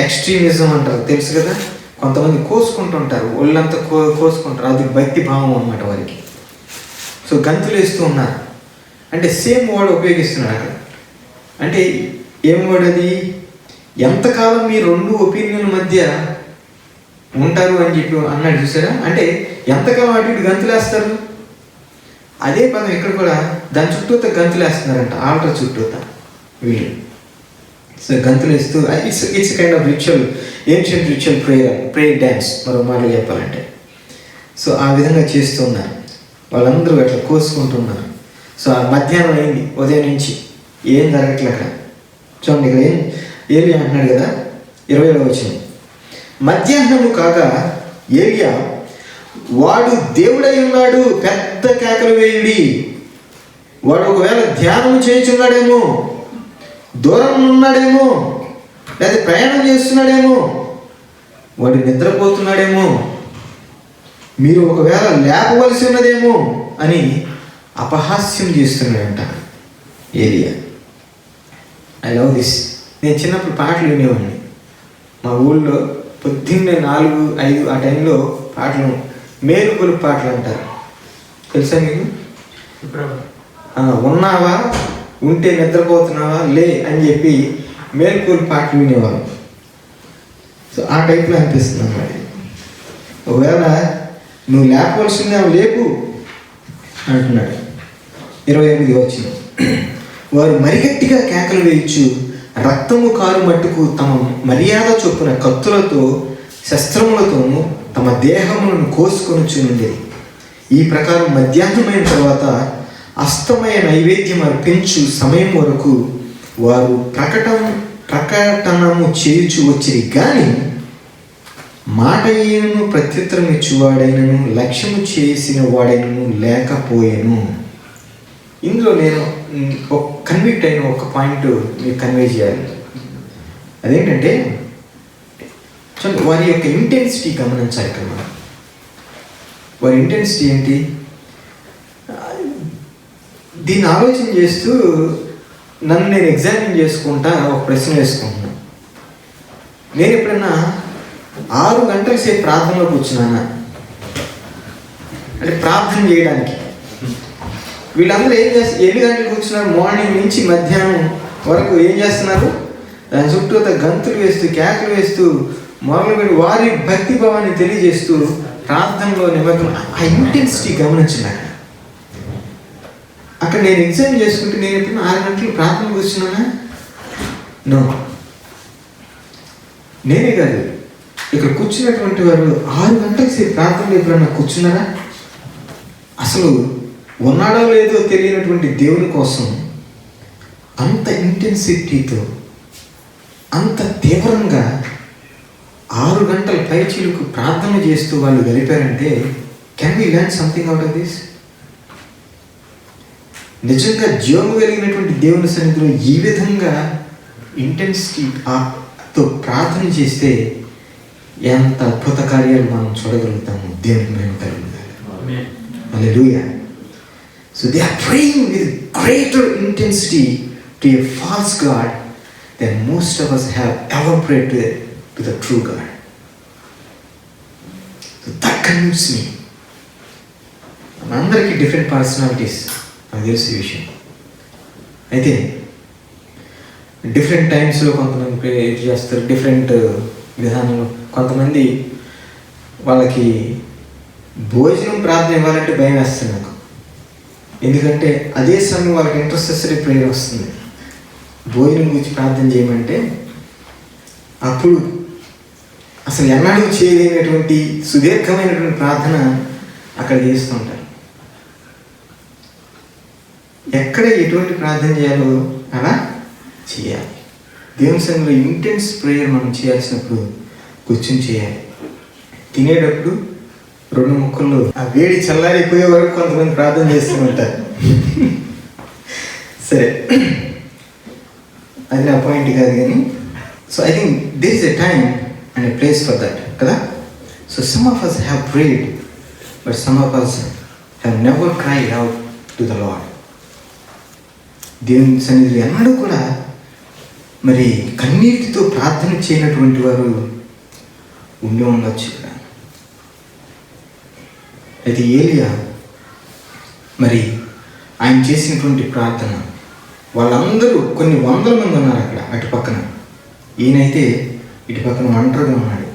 ఎక్స్ట్రీమిజం అంటారు, తెలుసు కదా. కొంతమంది కోసుకుంటుంటారు, ఒళ్ళంతా కోసుకుంటారు. అది భక్తి భావం అన్నమాట వారికి. సో గంతులు వేస్తూ ఉన్నారు. అంటే సేమ్ వర్డ్ ఉపయోగిస్తున్నాడు అక్కడ. అంటే ఏం వర్డ్ అది? ఎంతకాలం మీ రెండు ఒపీనియన్ మధ్య ఉంటారు అని చెప్పి అన్నాడు, చూసారా? అంటే ఎంతకాలం అటు ఇటు గంతులేస్తారు. అదే పదం ఇక్కడ కూడా దాని చుట్టూతో గంతులేస్తున్నారంట, ఆల్టర్ చుట్టూత వీళ్ళు. సో గంతులేస్తూ it's kind of ritual, ancient ritual prayer dance మరో మాటలు చెప్పాలంటే. సో ఆ విధంగా చేస్తున్నారు. వాళ్ళందరూ అట్లా కోసుకుంటున్నారు. సో ఆ మధ్యాహ్నం అయింది, ఉదయం నుంచి ఏం జరగట్లే అక్కడ. చూడండి ఇక్కడ ఏలి అంటున్నాడు కదా, 20వ వచనం. మధ్యాహ్నము కాగా ఏలియా, వాడు దేవుడై ఉన్నాడు, పెద్ద కేకలు వేయుడి. వాడు ఒకవేళ ధ్యానం చేయుచున్నాడేమో, దూరం ఉన్నాడేమో, లేదా ప్రయాణం చేస్తున్నాడేమో, వాడు నిద్రపోతున్నాడేమో, మీరు ఒకవేళ లేపవలసి ఉన్నదేమో అని అపహాస్యం చేస్తున్నాడంట ఏలియా. I love this. నేను చిన్నప్పుడు పాటలు వినేవాడిని. మా ఊళ్ళో పొద్దున్నే 4, 5 ఆ టైంలో పాటలు, మేలుకొలుపు పాటలు అంటారు, తెలుసా మీకు? ఉన్నావా, ఉంటే నిద్రపోతున్నావా, లే అని చెప్పి మేలుకొలుపు పాటలు వినేవాళ్ళం. సో ఆ టైప్లో అనిపిస్తుంది అన్నమాట. ఒకవేళ నువ్వు లేపవలసిందే లేపు అంటున్నాడు. 28వ వచనం. వారు మరిగట్టిగా కేకలు వేయచ్చు, రక్తము కారు మట్టుకు తమ మర్యాద చొప్పున కత్తులతో శస్త్రములతోనూ తమ దేహములను కోసుకొనుచుండేది. ఈ ప్రకారం మధ్యాహ్నమైన తర్వాత అస్తమయ నైవేద్యం అర్పించు సమయం వరకు వారు ప్రకటనము చేయుచు వచ్చిరి. కానీ మాట అయినను ప్రత్యుత్తరం ఇచ్చువాడైనను లక్ష్యము చేసిన వాడైనను లేకపోయాను. ఇందులో నేను కన్విక్ట్ అయిన ఒక పాయింట్ మీకు కన్వే చేయాలి. అదేంటంటే చూడండి, వారి యొక్క ఇంటెన్సిటీ గమనించాలి ఇక్కడ మనం. వారి ఇంటెన్సిటీ ఏంటి? దీన్ని ఆలోచన చేస్తూ నన్ను నేను ఎగ్జామిన్ చేసుకుంటా ఒక ప్రశ్న వేసుకుంటున్నాను. నేను ఎప్పుడన్నా 6 గంటల సేపు ప్రార్థనలో కూర్చున్నానా? అంటే ప్రార్థన చేయడానికి. వీళ్ళందరూ ఏం చేస్తారు? 7 గంటలు కూర్చున్నారు, మార్నింగ్ నుంచి మధ్యాహ్నం వరకు ఏం చేస్తున్నారు? దాని చుట్టూ గంతులు వేస్తూ కేకలు వేస్తూ మొదలుపెట్టి వారి భక్తి భావాన్ని తెలియజేస్తూ ప్రార్థనలో నిమగ్నం. ఆ ఇంటెన్సిటీ గమనించినాక అక్కడ నేను ఎగ్జామ్ చేసుకుంటే నేను ఎప్పుడైనా 6 గంటలు ప్రార్థన కూర్చున్నానా? నో. నేనే కాదు, ఇక్కడ కూర్చున్నటువంటి వారు 6 గంటల సేపు ప్రార్థనలు ఎప్పుడన్నా కూర్చున్నారా? అసలు ఉన్నాడో లేదో తెలియనటువంటి దేవుని కోసం అంత ఇంటెన్సిటీతో, అంత తీవ్రంగా 6 గంటల పైచిలుకు ప్రార్థన చేస్తూ వాళ్ళు గడిపారంటే, can we learn something out of this? నిజంగా జీవము కలిగినటువంటి దేవుని సన్నిధిలో ఈ విధంగా ఇంటెన్సిటీతో ప్రార్థన చేస్తే ఎంత అద్భుత కార్యాలు మనం చూడగలుగుతాము. దేవునికి మేము కలుగుతాము. హల్లెలూయా. So they are praying with greater intensity to a false God than most of us have ever prayed to the true God. So that convinces me. మనందరికీ డిఫరెంట్ పర్సనాలిటీస్, నాకు తెలిసి ఈ విషయం. అయితే డిఫరెంట్ టైమ్స్లో కొంతమంది ప్రే చేస్తారు, డిఫరెంట్ విధానంలో. కొంతమంది వాళ్ళకి భోజనం ప్రార్థన ఇవ్వాలంటే భయం వేస్తుంది నాకు. ఎందుకంటే అదే సమయం వాళ్ళకి ఇంటర్సెసరీ ప్రేయర్ వస్తుంది. భోజనం గురించి ప్రార్థన చేయమంటే అప్పుడు అసలు ఎన్నడూ చేయలేనటువంటి సుదీర్ఘమైనటువంటి ప్రార్థన అక్కడ చేస్తూ ఉంటారు. ఎక్కడ ఎటువంటి ప్రార్థన చేయాలో అలా చేయాలి. దేవుని సన్నిధిలో ఇంటెన్స్ ప్రేయర్ మనం చేయాల్సినప్పుడు కూర్చొని చేయాలి. తినేటప్పుడు 2 ముక్కలు ఆ వేడి చల్లారిపోయే వరకు కొంతమంది ప్రార్థన చేస్తూ ఉంటారు. సరే, అది నా పాయింట్ కాదు కానీ, so I think this is a time and a place for that కదా. So some of us have prayed, but some of us have never cried out to the Lord. దేవుని సన్నిధిలో ఎన్నడూ కూడా మరి కన్నీటితో ప్రార్థన చేయనటువంటి వారు ఉండి ఉండొచ్చు ఇక్కడ. అయితే ఏలియా మరి ఆయన చేసినటువంటి ప్రార్థన, వాళ్ళందరూ కొన్ని వందల మంది ఉన్నారు అక్కడ అటు పక్కన, ఈయనైతే ఇటు పక్కన ఒంటరిగా ఉన్నాడు.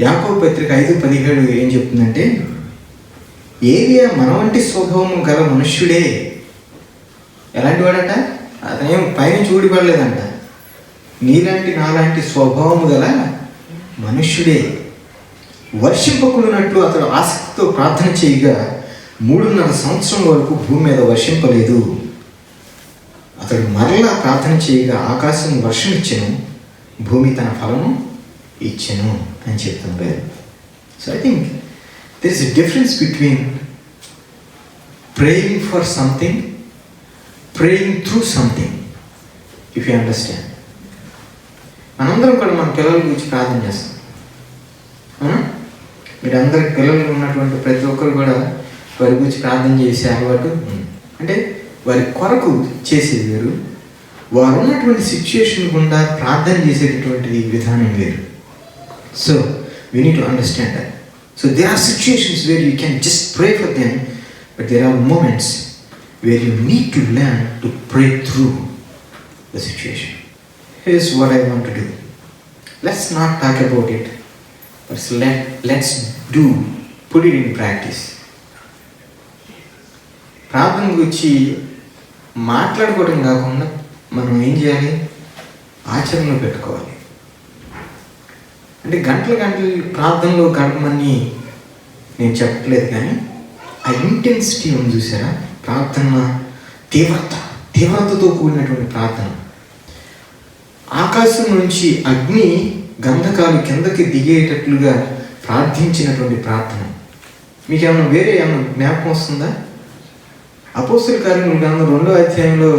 యాకోబు పత్రిక 5:17 ఏం చెప్తుందంటే, ఏలియా మన వంటి స్వభావం గల మనుష్యుడే. ఎలాంటి వాడంట? అతనేం పైనుంచి ఊడిపడలేదంట. నీలాంటి నాలాంటి స్వభావము గల మనుష్యుడే. వర్షింపకున్నట్లు అతడు ఆసక్తితో ప్రార్థన చేయగా 3.5 సంవత్సరం వరకు భూమి మీద వర్షింపలేదు. అతడు మరలా ప్రార్థన చేయగా ఆకాశం వర్షం ఇచ్చెను, భూమి తన ఫలము ఇచ్చెను అని చెప్తుంది. So I think there is a difference between praying for something, praying through something, if you understand. మనందరం కూడా మన పిల్లల గురించి ప్రార్థన చేస్తాం. మీరు అందరికి పిల్లలు ఉన్నటువంటి ప్రతి ఒక్కరు కూడా వారి గురించి ప్రార్థన చేసే అలవాటు. అంటే వారి కొరకు చేసేది వేరు, వారు ఉన్నటువంటి సిచ్యుయేషన్ గుండా ప్రార్థన చేసేటటువంటి విధానం వేరు. So we need to understand that. So there are situations where you can just pray for them, but there are moments where you need to learn to pray through the situation. Here's what I want to do. Let's not talk about it, but let's put it in practice. ప్రార్థన గురించి మాట్లాడుకోవడం కాకుండా మనం ఏం చేయాలి? ఆచరణలో పెట్టుకోవాలి. అంటే గంటలు ప్రార్థనలో గడపమని నేను చెప్పట్లేదు, కానీ ఆ ఇంటెన్సిటీ ఉంది చూసారా, ప్రార్థన తీవ్రతతో కూడినటువంటి ప్రార్థన. ఆకాశం నుంచి అగ్ని గంధకాలు కిందకి దిగేటట్లుగా ప్రార్థించినటువంటి ప్రార్థన. మీకు ఏమైనా జ్ఞాపకం వస్తుందా? అపోస్తలుల కార్యముల గ్రంథం 2వ అధ్యాయంలో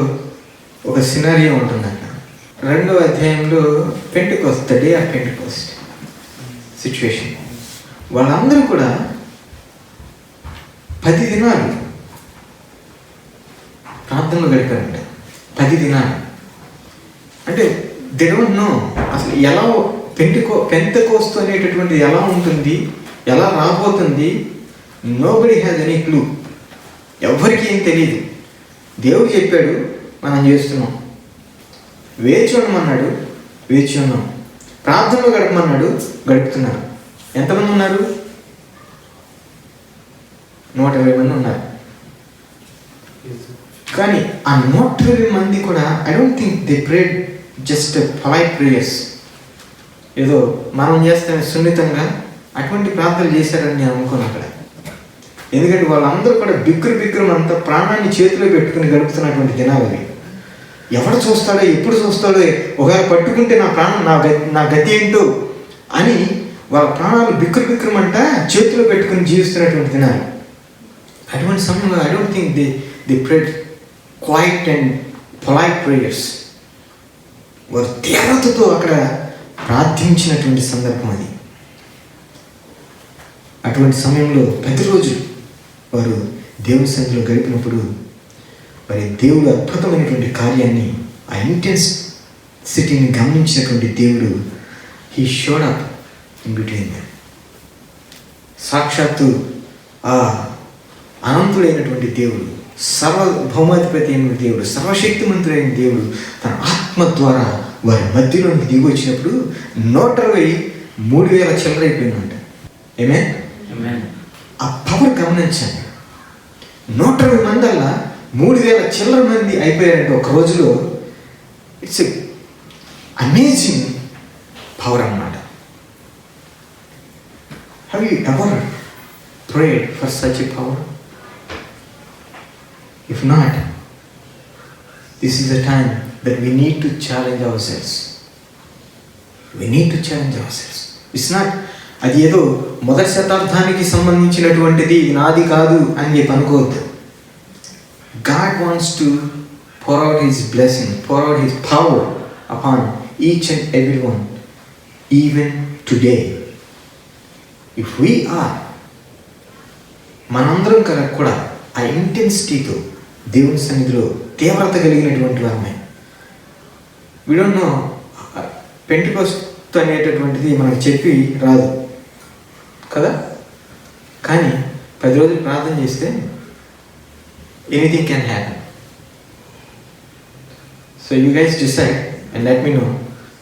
ఒక సినారియో ఉంటుందట. 2వ అధ్యాయంలో Pentecost, the day of Pentecost situation. వాళ్ళందరూ కూడా 10 దినాలు ప్రార్థనలో గడిపారంట. 10 దినాలు అంటే దే డోంట్ నో అసలు ఎలా పెంటెకోస్తు అనేటటువంటిది ఎలా ఉంటుంది, ఎలా రాబోతుంది. Nobody has any clue. ఎవరికి ఏం తెలియదు. దేవుడు చెప్పాడు, మనం చేస్తున్నాం. వేచి ఉండమన్నాడు, వేచి ఉన్నాం. ప్రార్థనలో గడపమన్నాడు, గడుపుతున్నారు. ఎంతమంది ఉన్నారు? 120 మంది ఉన్నారు. కానీ ఆ 120 మంది కూడా I don't think they prayed just polite prayers, ఏదో మనం చేస్తే సున్నితంగా అటువంటి ప్రార్థనలు చేశారని నేను అనుకోను అక్కడ. ఎందుకంటే వాళ్ళందరూ కూడా బిక్కురు అంతా ప్రాణాన్ని చేతిలో పెట్టుకుని గడుపుతున్నటువంటి దినాలు అవి. ఎవడు చూస్తాడో, ఎప్పుడు చూస్తాడో, ఒకవేళ పట్టుకుంటే నా ప్రాణం, నా గతి ఏంటో అని వాళ్ళ ప్రాణాలు బిక్కురుమంట చేతిలో పెట్టుకుని జీవిస్తున్నటువంటి దినాలు. అటువంటి సమయంలో I don't think they prayed quiet and polite prayers. వారు తీవ్రతతో అక్కడ ప్రార్థించినటువంటి సందర్భం అది. అటువంటి సమయంలో ప్రతిరోజు వారు దేవుని సన్నిధిలో గడిపినప్పుడు మరి దేవుడు అద్భుతమైనటువంటి కార్యాన్ని, ఆ ఇంటెన్సిటీని గమనించినటువంటి దేవుడు he showed up in between them. సాక్షాత్తు ఆ అనంతుడైనటువంటి దేవుడు, సర్వభౌమాధిపతి అయిన దేవుడు, సర్వశక్తిమంతుడైన దేవుడు తన ఆత్మ ద్వారా వారి మధ్యలోకి దిగి వచ్చినప్పుడు 123,000 చిల్లరైపోయిందంట. ఏమే ఆ పవర్ గమనించండి. 120 మంది అలా 3,000 చిల్లర మంది అయిపోయారంటే ఒక రోజులో. ఇట్స్ అమేజింగ్ పవర్ అన్నమాట. Have you ever prayed for such a power? If not, this is the time that we need to challenge ourselves. We need to challenge ourselves. It's not అది ఏదో మొదటి శతాబ్దానికి సంబంధించినటువంటిది, ఇది నాది కాదు అని చెప్పి అనుకోవద్దు. God wants to pour out His blessing, pour out His power upon each and everyone, even today. If we are, మనందరం కూడా ఆ ఇంటెన్సిటీతో దేవుని సన్నిధిలో తీవ్రత కలిగినటువంటి వారమే. వి డోంట్ నో, పెంటెకోస్ట్ అనేటటువంటిది మనకు చెప్పి రాదు కదా. కానీ 10 రోజులు ప్రార్థన చేస్తే anything can happen. So you guys decide and let me know.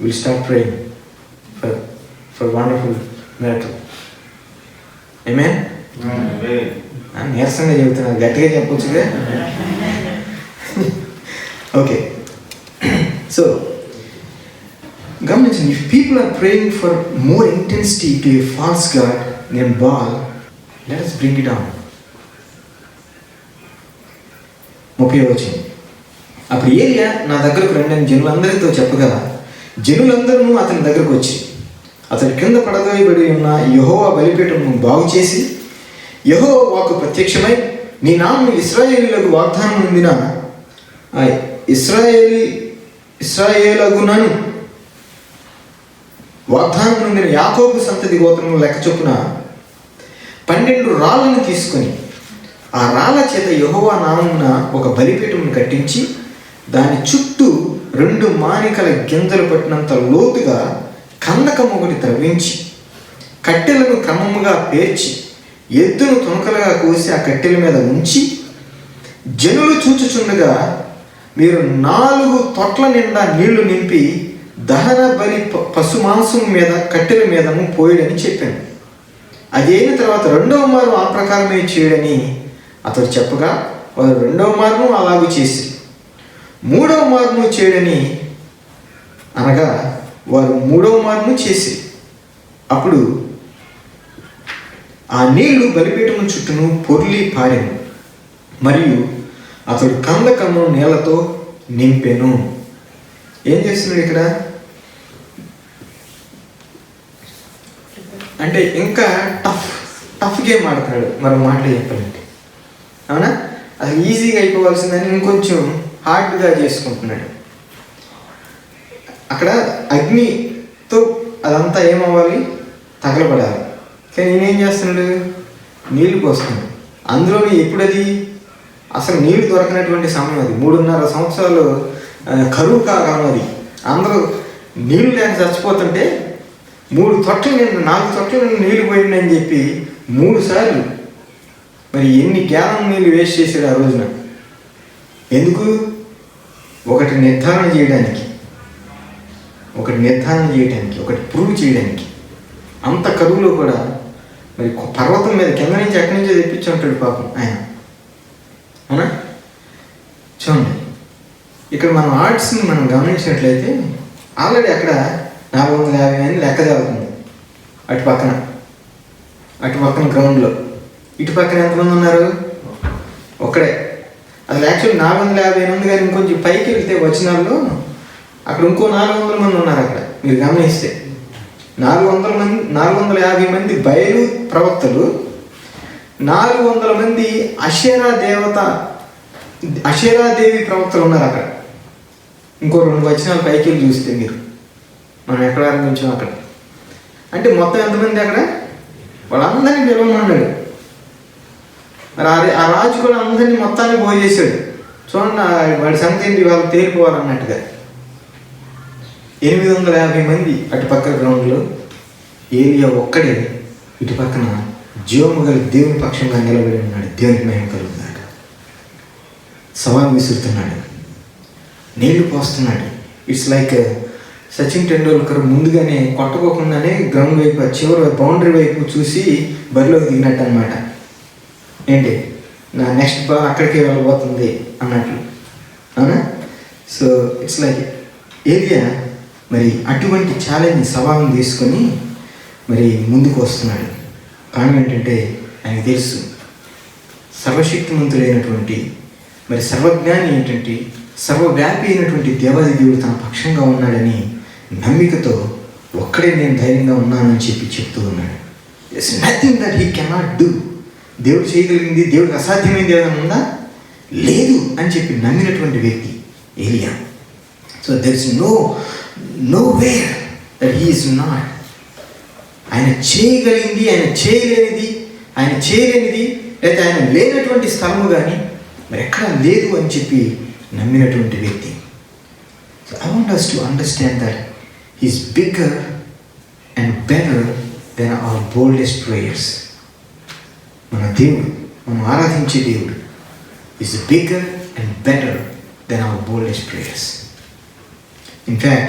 Will start praying for wonderful miracle. ఆమేన్. నీరసంగా చెబుతున్నారు, గట్టిగా చెప్పొచ్చుగా. ఓకే, సో గమనించండి. If people are praying for more intensity to a false god name Baal, let us bring it down. 30వ వచనం. అప్పుడు ఏలియా నా దగ్గరకు రండి అని జనులందరితో చెప్పగా జనులందరూ అతని దగ్గరకు వచ్చి అతని కింద పడదోయబడి ఉన్న యెహోవా బలిపీఠమును బాగు చేసి యెహోవా వాక్కు ప్రత్యక్షమై నీ నామము ఇశ్రాయేలీయులకు వాగ్దానం పొందిన ఇశ్రాయేలగునను వాగ్దానం పొందిన యాకోబు సంతతి గోత్రముల లెక్క చొప్పున 12 రాళ్లను తీసుకొని ఆ రాళ్ల చేత యెహోవా నామమున ఒక బలిపీఠమును కట్టించి దాని చుట్టూ 2 మానికల గింజలు పట్టినంత లోతుగా కందకం ఒకటి త్రవ్వించి కట్టెలను క్రమముగా పేర్చి ఎద్దును తునకలుగా కోసి ఆ కట్టెల మీద ఉంచి జనులు చూచుచుండగా మీరు 4 తొట్ల నిండా నీళ్లు నింపి దహన బలి పశు మాంసం మీద కట్టెల మీదను పోయడని చెప్పాను. అది అయిన తర్వాత 2వ మారు ఆ ప్రకారమే చేయడని అతడు చెప్పగా వారు 2వ మారును అలాగూ చేసి 3వ మారును చేయడని అనగా వారు 3వ మారును చేసి అప్పుడు ఆ నీళ్లు బలిపీఠము చుట్టూను పొర్లి పారెను మరియు అతడు కందకము నీళ్లతో నింపెను. ఏం చేస్తున్నాడు ఇక్కడ అంటే ఇంకా టఫ్ గేమ్ ఆడుతున్నాడు. మరో మాటలు చెప్పాలంటే, అవునా, అది ఈజీగా అయిపోవాల్సిందని ఇంకొంచెం హార్డ్గా చేసుకుంటున్నాడు. అక్కడ అగ్నితో అదంతా ఏమవ్వాలి, తగలబడాలి. కానీ నేనేం చేస్తున్నాడు, నీళ్లు పోస్తున్నాడు. అందులోని ఎప్పుడది అసలు నీళ్లు దొరకనటువంటి సమయం, అది 3.5 సంవత్సరాలు కరువు కాలం. అది అందరూ నీళ్లు లేక చచ్చిపోతుంటే 3 తొట్టల నిండా 4 తొట్టల నిండా నీళ్లు పోయిందని చెప్పి 3 సార్లు మరి ఎన్ని గ్యాలం నీళ్ళు వేస్ట్ చేశాడు ఆ రోజున. ఎందుకు? ఒకటి నిర్ధారణ చేయడానికి, ఒకటి ప్రూవ్ చేయడానికి. అంత కరువులో కూడా మరి పర్వతం మీద కింద నుంచి ఎక్కడి నుంచో తెప్పించి ఉంటాడు పాపం ఆయన, అవునా. ఇక్కడ మనం ఆర్ట్స్ని మనం గమనించినట్లయితే ఆల్రెడీ అక్కడ 450 మంది లెక్క తేలుతుంది. అటు పక్కన గ్రౌండ్లో. ఇటు పక్కన ఎంతమంది ఉన్నారు? ఒక్కడే. అసలు యాక్చువల్ 450 మంది, కానీ ఇంకొంచెం పైకి వెళ్తే వచనాల్లో అక్కడ ఇంకో 400 మంది ఉన్నారు. అక్కడ మీరు గమనిస్తే 450 మంది బయలు ప్రవక్తలు, 400 మంది అషేరాదేవి ప్రవక్తలు ఉన్నారు అక్కడ. ఇంకో 2 వచనాలు పైకి వెళ్ళి చూస్తే మీరు, మనం ఎక్కడ ఆరంభించాం అక్కడ. అంటే మొత్తం ఎంతమంది అక్కడ? వాళ్ళందరినీ పిలవమన్నాడు. మరి ఆ రాజు కూడా అందరినీ మొత్తాన్ని భోజేశాడు. చూడండి వాడి సంగతి ఏంటి, వాళ్ళు తేలిపోవాలన్నట్టుగా. 850 మంది అటుపక్క గ్రౌండ్లో, ఏలియా ఒక్కడే ఇటు పక్కన జీవము గల దేవుని పక్షంగా నిలబడి ఉన్నాడు. దేవునికి మహిమ కలుగుతున్నాడు. సవాల్ విసురుతున్నాడు, నీళ్లు పోస్తున్నాడు. ఇట్స్ లైక్ సచిన్ టెండూల్కర్ ముందుగానే కొట్టుకోకుండానే గ్రౌండ్ వైపు, చివరి బౌండరీ వైపు చూసి బరిలోకి దిగినట్టు అనమాట. ఏంటి, నా నెక్స్ట్ బాల్ అక్కడికే వెళ్ళబోతుంది అన్నట్లు, అవునా? సో ఇట్స్ లైక్ ఏలియా మరి అటువంటి ఛాలెంజ్, సవాల్ని తీసుకొని మరి ముందుకు వస్తున్నాడు. కారణం ఏంటంటే ఆయనకు తెలుసు సర్వశక్తిమంతుడైనటువంటి, మరి సర్వజ్ఞాని ఏంటంటే సర్వవ్యాపి అయినటువంటి దేవాది దేవుడు తన పక్షంగా ఉన్నాడని నమ్మికతో ఒక్కడే నేను ధైర్యంగా ఉన్నానని చెప్తూ ఉన్నాడు. It's nothing that he cannot do. దేవుడు చేయగలిగింది, దేవుడికి అసాధ్యమైనది ఏదైనా ఉందా? లేదు అని చెప్పి నమ్మినటువంటి వ్యక్తి ఏలియా. So there is know where that he is not. ఆయన చేయగలిగింది, ఆయన చేయలేనిది లేదా ఆయన లేనటువంటి స్థలము కానీ మరి ఎక్కడా లేదు అని చెప్పి నమ్మినటువంటి వ్యక్తి. So I want us to understand that he is bigger and better than our boldest prayers. మన దేవుడు, మనం ఆరాధించే దేవుడు is bigger and better than our boldest prayers. In fact,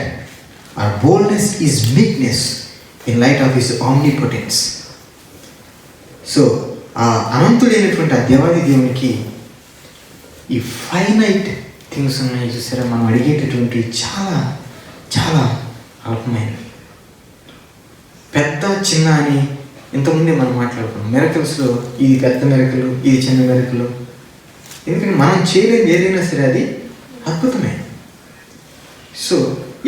our boldness is meekness in light of his omnipotence. So ఆ అనంతుడైనటువంటి ఆ దేవాది దేవునికి ఈ ఫైనైట్ థింగ్స్ ఉన్నాయి చూసారా, మనం అడిగేటటువంటి చాలా చాలా అల్పమైనవి. పెద్ద చిన్న అని ఇంతకుముందే మనం మాట్లాడుకున్నాం. మిరకల్స్లో ఇది పెద్ద మిరకలు, ఇది చిన్న మిరకలు. ఎందుకంటే మనం చేయలేని ఏదైనా సరే అది అద్భుతమే. సో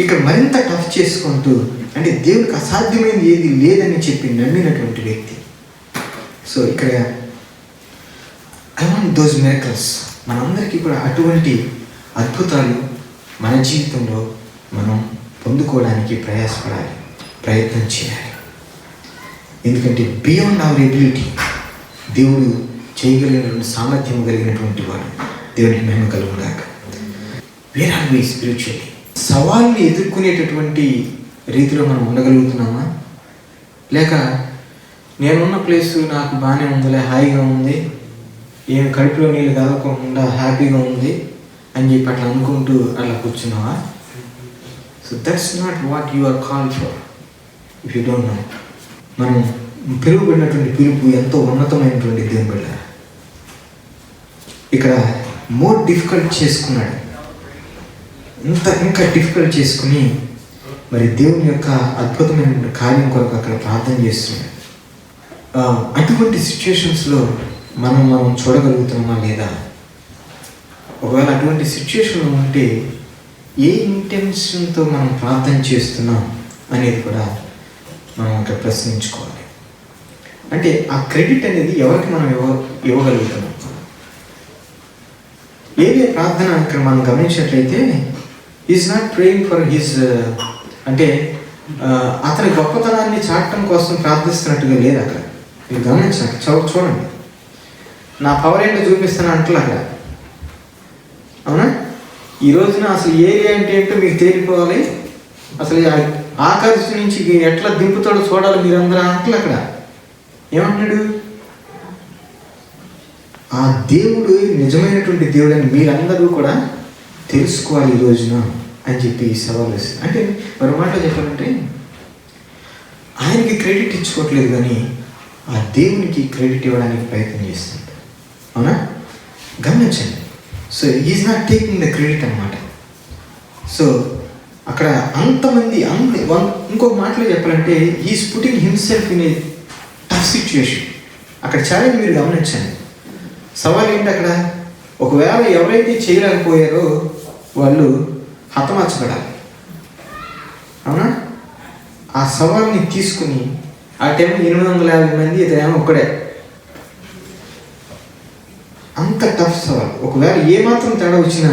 ఇక్కడ మరింత టఫ్ చేసుకుంటూ, అంటే దేవుడికి అసాధ్యమైనది ఏది లేదని చెప్పి నమ్మినటువంటి వ్యక్తి. సో ఇక్కడ ఐ వాంట్ దోస్ మిరకల్స్. మనందరికీ కూడా అటువంటి అద్భుతాలు మన జీవితంలో మనం పొందుకోవడానికి ప్రయాసపడాలి, ప్రయత్నం చేయాలి. ఎందుకంటే బియాండ్ అవర్ ఎబిలిటీ దేవుడు చేయగలిగినటువంటి సామర్థ్యం కలిగినటువంటి వాడు. దేవునికి మహిమ కలుగుగాక. Where are we spiritually? సవాల్ని ఎదుర్కొనేటటువంటి రీతిలో మనం ఉండగలుగుతున్నామా? లేక నేనున్న ప్లేస్ నాకు బాగానే ఉందిలే, హాయిగా ఉంది, ఏం కడుపులో నీళ్ళు కదలకుండా హ్యాపీగా ఉంది అని చెప్పి అట్లా అనుకుంటూ అట్లా కూర్చున్నావా? So that's not what you are called for if you don't know. మనం పిలువబడినటువంటి పిలుపు ఎంతో ఉన్నతమైనటువంటి దేవుని బిడ్డ. ఇక్కడ మోర్ డిఫికల్ట్ చేసుకున్నాడు, ఇంకా డిఫికల్ట్ చేసుకుని మరి దేవుని యొక్క అద్భుతమైనటువంటి కార్యం కొరకు అక్కడ ప్రార్థన చేస్తున్నాడు. అటువంటి సిచ్యుయేషన్స్లో మనం చూడగలుగుతున్నామా లేదా? ఒకవేళ అటువంటి సిచ్యుయేషన్ ఉంటే ఏ ఇంటెన్షన్తో మనం ప్రార్థన చేస్తున్నాం అనేది కూడా మనం అక్కడ ప్రశ్నించుకోవాలి. అంటే ఆ క్రెడిట్ అనేది ఎవరికి మనం ఇవ్వగలుగుతున్నాం? ఏదే ప్రార్థన ఇక్కడ మనం గమనించినట్లయితే is not praying for his, అంటే అతని గొప్పతనాన్ని చాటడం కోసం ప్రార్థిస్తున్నట్టుగా లేదు అక్కడ. మీరు గమనించాలి, చూడండి, నా పవర్ ఏంటో చూపిస్తాను అంటలే అక్కడ, అవునా? ఈ రోజున అసలు ఏరియా అంటే ఏంటో మీకు తేలిపోవాలి, అసలు ఆకాశం నుంచి ఎట్లా దింపుతాడో చూడాలి మీరందరూ అంటలే అక్కడ. ఏమంటున్నాడు? ఆ దేవుడు నిజమైనటువంటి దేవుడు అని మీరందరూ కూడా తెలుసుకోవాలి ఈ రోజున అని చెప్పి సవాల్ వేస్తుంది. అంటే మరో మాట చెప్పాలంటే ఆయనకి క్రెడిట్ ఇచ్చుకోవట్లేదు, కానీ ఆ దేవునికి క్రెడిట్ ఇవ్వడానికి ప్రయత్నం చేస్తుంది, అవునా? గమనించండి. So is not taking the credit అనమాట. సో అక్కడ అంతమంది ఇంకొక మాటలో చెప్పాలంటే he's putting himself in a tough situation. అక్కడ ఛాలెంజ్ మీరు గమనించండి. సవాల్ ఏంటి అక్కడ? ఒకవేళ ఎవరైతే చేయలేకపోయారో వాళ్ళు హతమార్చబడాలి. అవునా? ఆ సవాల్ని తీసుకుని ఆ టైం 850 మంది, ఇతనేమో ఒక్కడే. అంత టఫ్ సవాల్. ఒకవేళ ఏమాత్రం తేడా వచ్చినా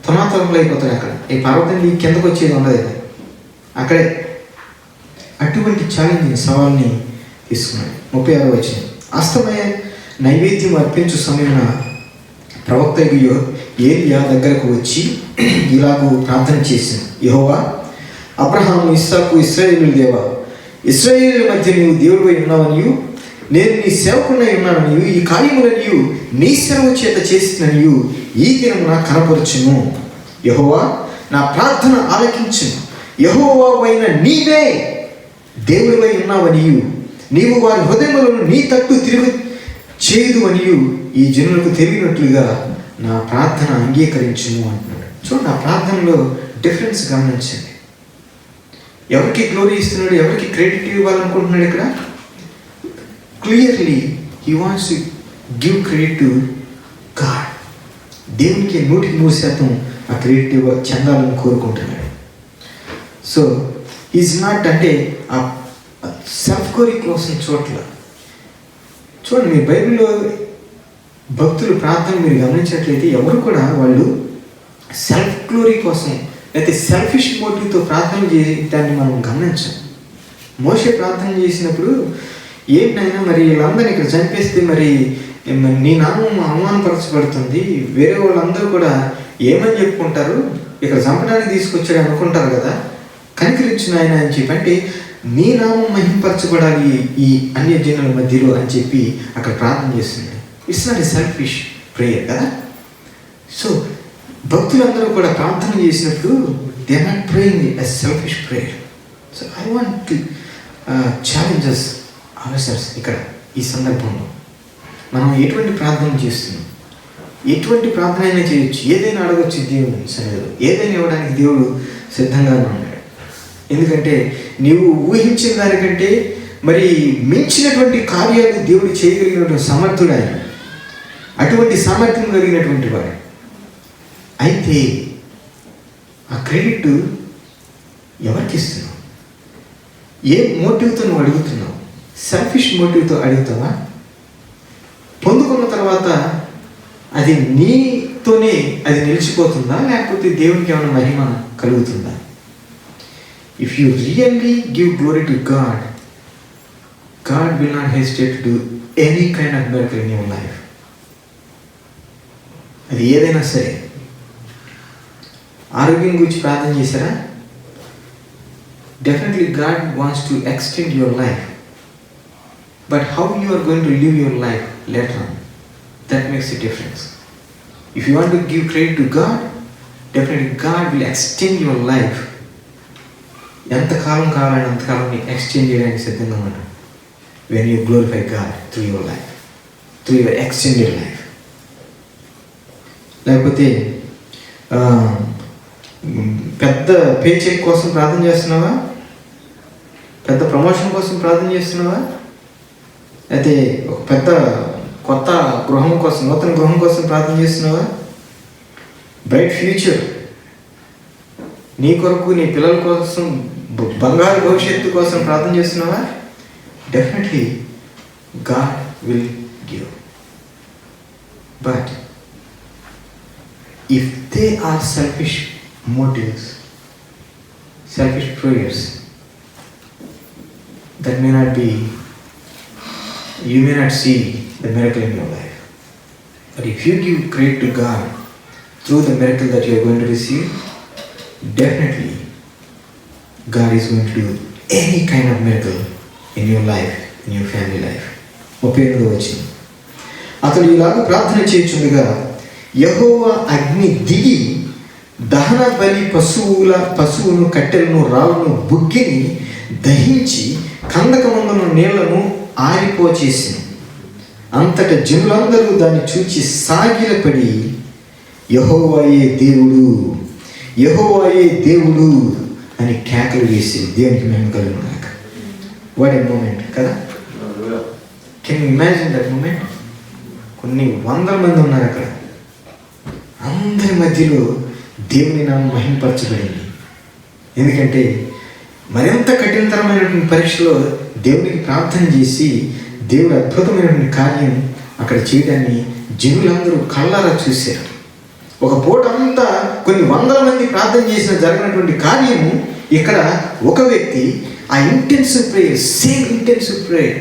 తమాతరంలో అయిపోతాడు. అక్కడ ఈ పర్వతం కిందకు వచ్చేది ఉండదు అక్కడే. అటువంటి ఛాలెంజ్ సవాల్ని తీసుకున్నాడు. 36వ వచనం. అస్తమయ నైవేద్యం అర్పించు సమయమున ప్రవక్త ఏలియా దగ్గరకు వచ్చి ఇలాగూ ప్రార్థన చేసింది. యెహోవా, అబ్రహాము, ఇస్సాకు, ఇశ్రాయేలు దేవా, ఇశ్రాయేలు మధ్య నీవు దేవుడిపై ఉన్నావనియు నేను నీ సేవకుడై ఉన్నాననియు ఈ కార్యములనియు నీ సెలవు చేత చేసిననియు ఈ దినమున కనపరచును. యెహోవా, నా ప్రార్థన ఆలకించును. యెహోవావైన నీవే దేవుడిపై ఉన్నావనియు నీవు వారి హృదయములను నీ తట్టు తిరుగు చేయదు అనియు ఈ జనులకు తెలియనట్లుగా నా ప్రార్థన అంగీకరించును అంటున్నాడు. చూడండి, ఆ ప్రార్థనలో డిఫరెన్స్ గమనించండి. ఎవరికి గ్లోరీ ఇస్తున్నాడు, ఎవరికి క్రెడిట్ ఇవ్వాలనుకుంటున్నాడు? ఇక్కడ clearly he wants to give credit to God. దేవునికి 100% ఆ క్రెడిట్ చెందాలని కోరుకుంటున్నాడు. సో ఈజ్ నాట్ అంటే ఆ సెల్ఫ్ గ్లోరీ కోసం చూడండి. మీ బైబిల్లో భక్తులు ప్రార్థన మీరు గమనించినట్లయితే ఎవరు కూడా వాళ్ళు సెల్ఫ్ గ్లోరీ కోసం అయితే సెల్ఫిష్ మోటివ్తో ప్రార్థన దాన్ని మనం గమనించాం. మోషే ప్రార్థన చేసినప్పుడు ఏంటైనా మరి వీళ్ళందరినీ ఇక్కడ చంపేస్తే మరి నీ నామం అవమానపరచబడుతుంది, వేరే వాళ్ళందరూ కూడా ఏమని చెప్పుకుంటారు, ఇక్కడ చంపడానికి తీసుకొచ్చాడు అనుకుంటారు కదా, కనికరించిన ఆయన అని చెప్పి, అంటే నీ నామం మహింపరచబడాలి ఈ అన్యజనుల మధ్యలో అని చెప్పి అక్కడ ప్రార్థన చేస్తుంది. It's not a selfish prayer కదా. సో భక్తులందరూ కూడా ప్రార్థన చేసినప్పుడు they are not praying a selfish prayer. So I want to challenges answers. ఇక్కడ ఈ సందర్భంలో మనం ఎటువంటి ప్రార్థన చేస్తున్నాం, ఎటువంటి ప్రార్థన అయినా చేయొచ్చు, ఏదైనా అడగొచ్చు దేవుని సన్నిధిలో, ఏదైనా ఇవ్వడానికి దేవుడు సిద్ధంగానే ఉన్నాడు. ఎందుకంటే నీవు ఊహించిన దానికంటే మరి మించినటువంటి కార్యాలు దేవుడు చేయగలిగినటువంటి సమర్థుడు ఆయన. అటువంటి సామర్థ్యం కలిగినటువంటి వాడు. అయితే ఆ క్రెడిట్ ఎవరికి ఇస్తున్నావు? ఏ మోటివ్తో నువ్వు అడుగుతున్నావు? సెల్ఫిష్ మోటివ్తో అడుగుతావా? పొందుకున్న తర్వాత అది నీతోనే అది నిలిచిపోతుందా, లేకపోతే దేవునికి ఏమైనా మహిమ కలుగుతుందా? If you really give glory to God, God will not hesitate to do any kind of miracle in your life. అది ఏదైనా సరే. ఆరోగ్యం గురించి ప్రార్థన చేశారా? Definitely God wants to extend your life. But how you are going to live your life later on, that makes a difference. If you want to give credit to God, definitely God will extend your life. ఎంతకాలం కావాలని అంతకాలం నీకు exchange చేయడానికి సిద్ధంగా ఉన్నాడు. When you glorify God through your life, through your extended life. లేకపోతే పెద్ద pay check కోసం ప్రార్థన చేస్తున్నావా? పెద్ద ప్రమోషన్ కోసం ప్రార్థన చేస్తున్నావా? అయితే ఒక పెద్ద కొత్త గృహం కోసం, నూతన గృహం కోసం ప్రార్థన చేస్తున్నావా? బ్రైట్ ఫ్యూచర్ నీ కొరకు, నీ పిల్లల కోసం, బంగారు భవిష్యత్తు కోసం ప్రార్థన చేస్తున్నావా? Definitely God will give. But if they are selfish motives, selfish prayers, that may not be, you may not see the miracle in your life. But if you give credit to God through the miracle that you are going to receive, definitely God is going to do any kind of miracle in your life, in your family life. అతడు ఇలాగ ప్రార్థన చేయుచుండగా యెహోవా అగ్ని దిగి దహన బలి పశువును, కట్టెలను, రాళ్ళను, బుగ్గిని దహించి కందకమందున నీళ్లను ఆరిపోచేసి అంతట జనులందరూ దాన్ని చూచి సాగిలపడి యెహోవాయే దేవుడు, యెహోవాయే దేవుడు అని కేకలు వేసి దేవునికి మేము కలుగునాక. వాట్ ఏ మూమెంట్ కదా. Can you imagine that moment? కొన్ని వందల మంది ఉన్నారు అక్కడ, అందరి మధ్యలో దేవుని నామం మహిమపరచబడింది. ఎందుకంటే మరింత కఠినతరమైనటువంటి పరీక్షలో దేవునికి ప్రార్థన చేసి దేవుడు అద్భుతమైనటువంటి కార్యం అక్కడ చేయడాన్ని జనులందరూ కళ్ళారా చూశారు. ఒక పూట అంతా కొన్ని వందల మంది ప్రార్థన చేసిన జరిగినటువంటి కార్యము ఇక్కడ ఒక వ్యక్తి ఆ intensive prayer, same intensive prayer,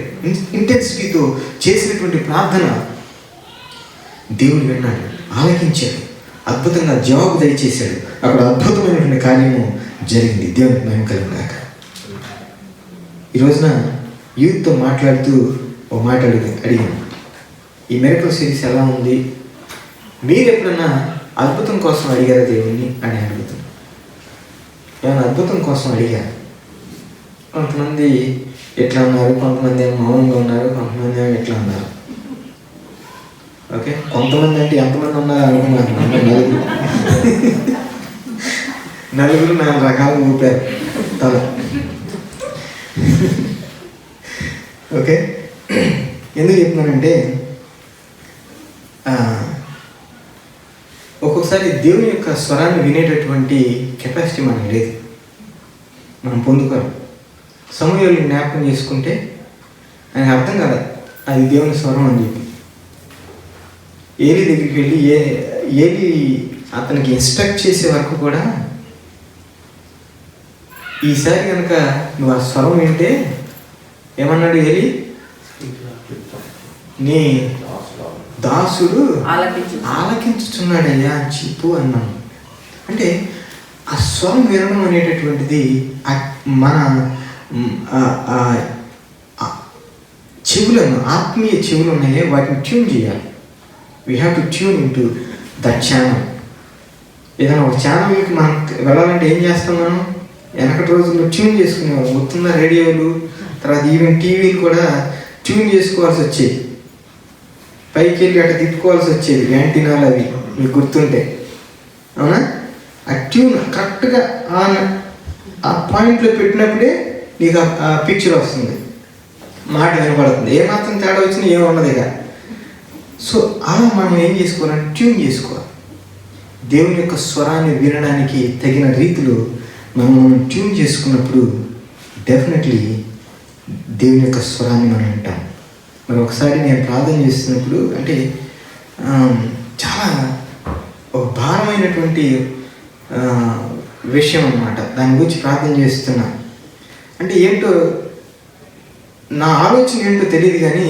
ఇంటెన్సిటీతో చేసినటువంటి ప్రార్థన దేవుడు విన్నాడు, ఆలకించాడు, అద్భుతంగా జవాబు దయచేశాడు. అక్కడ అద్భుతమైనటువంటి కార్యము జరిగింది. దేవునికి మహిమ కలుగుగాక. ఈ రోజున యూత్తో మాట్లాడుతూ ఒక మాట అడిగాను, ఈ మిరకల్ సిరీస్ ఎలా ఉంది, మీరు ఎప్పుడన్నా అద్భుతం కోసం అడిగారా దేవుణ్ణి అని అడుగుతాను. ఏమైనా అద్భుతం కోసం అడిగారు? కొంతమంది ఎట్లా ఉన్నారు, కొంతమంది ఏమో మౌనంగా ఉన్నారు, కొంతమంది ఏమో ఎట్లా ఉన్నారు. ఓకే, కొంతమంది అంటే ఎంతమంది ఉన్నారు అనుకున్నారు? నలుగురు 4 రకాలు ఊపారు తల. ఓకే, ఎందుకు చెప్తున్నానంటే ఒక్కొక్కసారి దేవుని యొక్క స్వరాన్ని వినేటటువంటి కెపాసిటీ మనకు లేదు, మనం పొందుకోరు. సమూయేలుని జ్ఞాపకం చేసుకుంటే ఆయనకు అర్థం కాదు అది దేవుని స్వరం అని చెప్పి. ఏలీ దగ్గరికి వెళ్ళి ఏలీ అతనికి ఇన్స్ట్రక్ట్ చేసే వరకు కూడా, ఈసారి కనుక నువ్వు ఆ స్వరం వింటే ఏమన్నాడు ఏలీ, నీ దాసుడు ఆలకించుచున్నాడయ్యా అని చెప్పు అన్నాను. అంటే ఆ స్వరం వినడం అనేటటువంటిది మన చెవులను, ఆత్మీయ చెవులు ఉన్నాయే వాటిని ట్యూన్ చేయాలి. We have to tune in to that channel. ఏదైనా ఒక ఛానల్కి మనం వెళ్ళాలంటే ఏం చేస్తాం? మనం వెనకటి రోజుల్లో ట్యూన్ చేసుకునేవాళ్ళం. గుర్తున్న రేడియోలు, తర్వాత ఈవెన్ టీవీలు కూడా ట్యూన్ చేసుకోవాల్సి వచ్చేది. పైకి వెళ్ళి అట్లా తిప్పుకోవాల్సి వచ్చేది యాంటీనాలు, అవి మీకు గుర్తుంటే. అవునా? ఆ ట్యూన్ కరెక్ట్గా ఆ పాయింట్లో పెట్టినప్పుడే నీకు ఆ పిక్చర్ వస్తుంది, మాట వినపడుతుంది. ఏమాత్రం తేడా వచ్చినా ఏమున్నది ఇక. సో అలా మనం ఏం చేసుకోవాలంటే ట్యూన్ చేసుకోవాలి. దేవుని యొక్క స్వరాన్ని వినడానికి తగిన రీతిలో మనం ట్యూన్ చేసుకున్నప్పుడు డెఫినెట్లీ దేవుని యొక్క స్వరాన్ని మనం వింటాం. మరి ఒకసారి నేను ప్రార్థన చేస్తున్నప్పుడు, అంటే చాలా ఒక భారమైనటువంటి విషయం అన్నమాట, దాని గురించి ప్రార్థన చేస్తున్నా. అంటే ఏంటో నా ఆలోచన ఏంటో తెలియదు, కానీ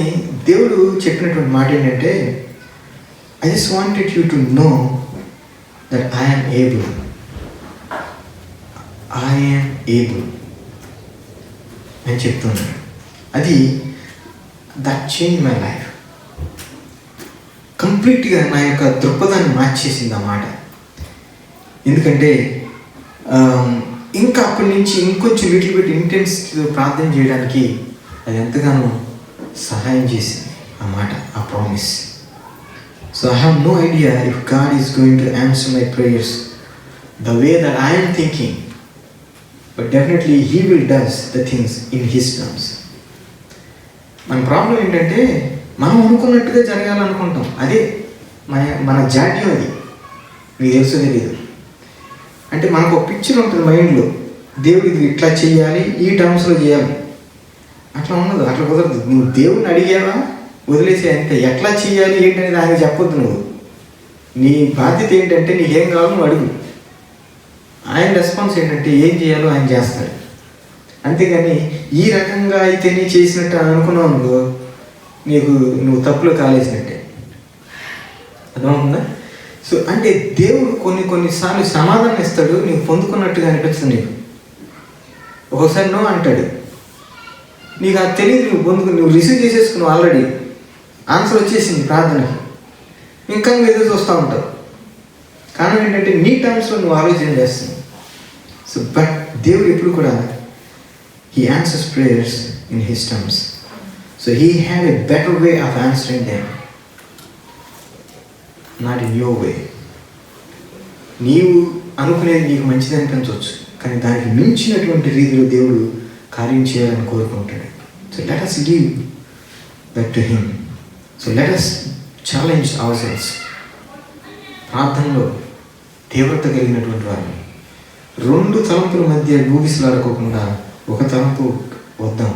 దేవుడు చెప్పినటువంటి మాట ఏంటంటే, I just wanted you to know that I'm able అని చెప్తున్నాడు. అది దట్ చేంజ్ మై లైఫ్. కంప్లీట్గా నా యొక్క దృక్పథాన్ని మార్చేసింది ఆ మాట. ఎందుకంటే ఇంకా అప్పటి నుంచి ఇంకొంచెం లిటిల్ బిట్ ఇంటెన్సిటీతో ప్రార్థన చేయడానికి అది ఎంతగానో సహాయం చేసింది ఆ మాట, ఆ promise. So I have no idea if God is going to answer my prayers the way that I am thinking, but definitely he will does the things in his terms. మన ప్రాబ్లం ఏంటంటే మనం అనుకున్నట్టుగా జరగాలనుకుంటాం. అదే మన జాడ్యం. అది మీకు తెలుసు తెలియదు. అంటే మనకు ఒక పిక్చర్ ఉంటుంది మైండ్లో, దేవుడు ఇది ఇట్లా చేయాలి, ఈ టర్మ్స్లో చేయాలి. అట్లా ఉండదు, అట్లా కుదరదు. నువ్వు దేవుడిని అడిగావా, వదిలేసే అంతే. ఎట్లా చేయాలి ఏంటనేది ఆయన చెప్పొద్దు. నువ్వు నీ బాధ్యత ఏంటంటే నీకేం కావాలో నువ్వు అడుగు. ఆయన రెస్పాన్స్ ఏంటంటే ఏం చేయాలో ఆయన చేస్తాడు. అంతేగాని ఈ రకంగా అయితే నీ చేసినట్టు అనుకున్నావు నువ్వు, నువ్వు తప్పులో కాలేసినట్టే. అర్థమవుతుందా? సో అంటే దేవుడు కొన్నిసార్లు సమాధానం ఇస్తాడు, నీకు పొందుకున్నట్టుగా అనిపిస్తుంది. నీకు ఒకసారి నో అంటాడు, నీకు అది తెలియదు, నువ్వు రిసీవ్ చేసేసుకున్నావు, ఆల్రెడీ ఆన్సర్ వచ్చేసింది ప్రార్థనకి. ఇంకా నువ్వు ఎదురు చూస్తూ ఉంటావు. కారణం ఏంటంటే నీ టర్మ్స్లో నువ్వు ఆలోచన చేస్తున్నావు. సో బట్ దేవుడు ఎప్పుడు కూడా He answers prayers in His terms. So He had a better way of answering them, not in your way. నీవు అనుకునేది నీకు మంచిది అనిపించవచ్చు, కానీ దానికి మించినటువంటి రీతిలో దేవుడు కార్యం చేయాలని కోరుకుంటాడు. So let us give that to him. So let us challenge ourselves. ప్రార్థనలో తీవ్రత కలిగినటువంటి వారు 2 తలంపుల మధ్య గూగిసలాడుకోకుండా ఒక తలంపు వద్దాం.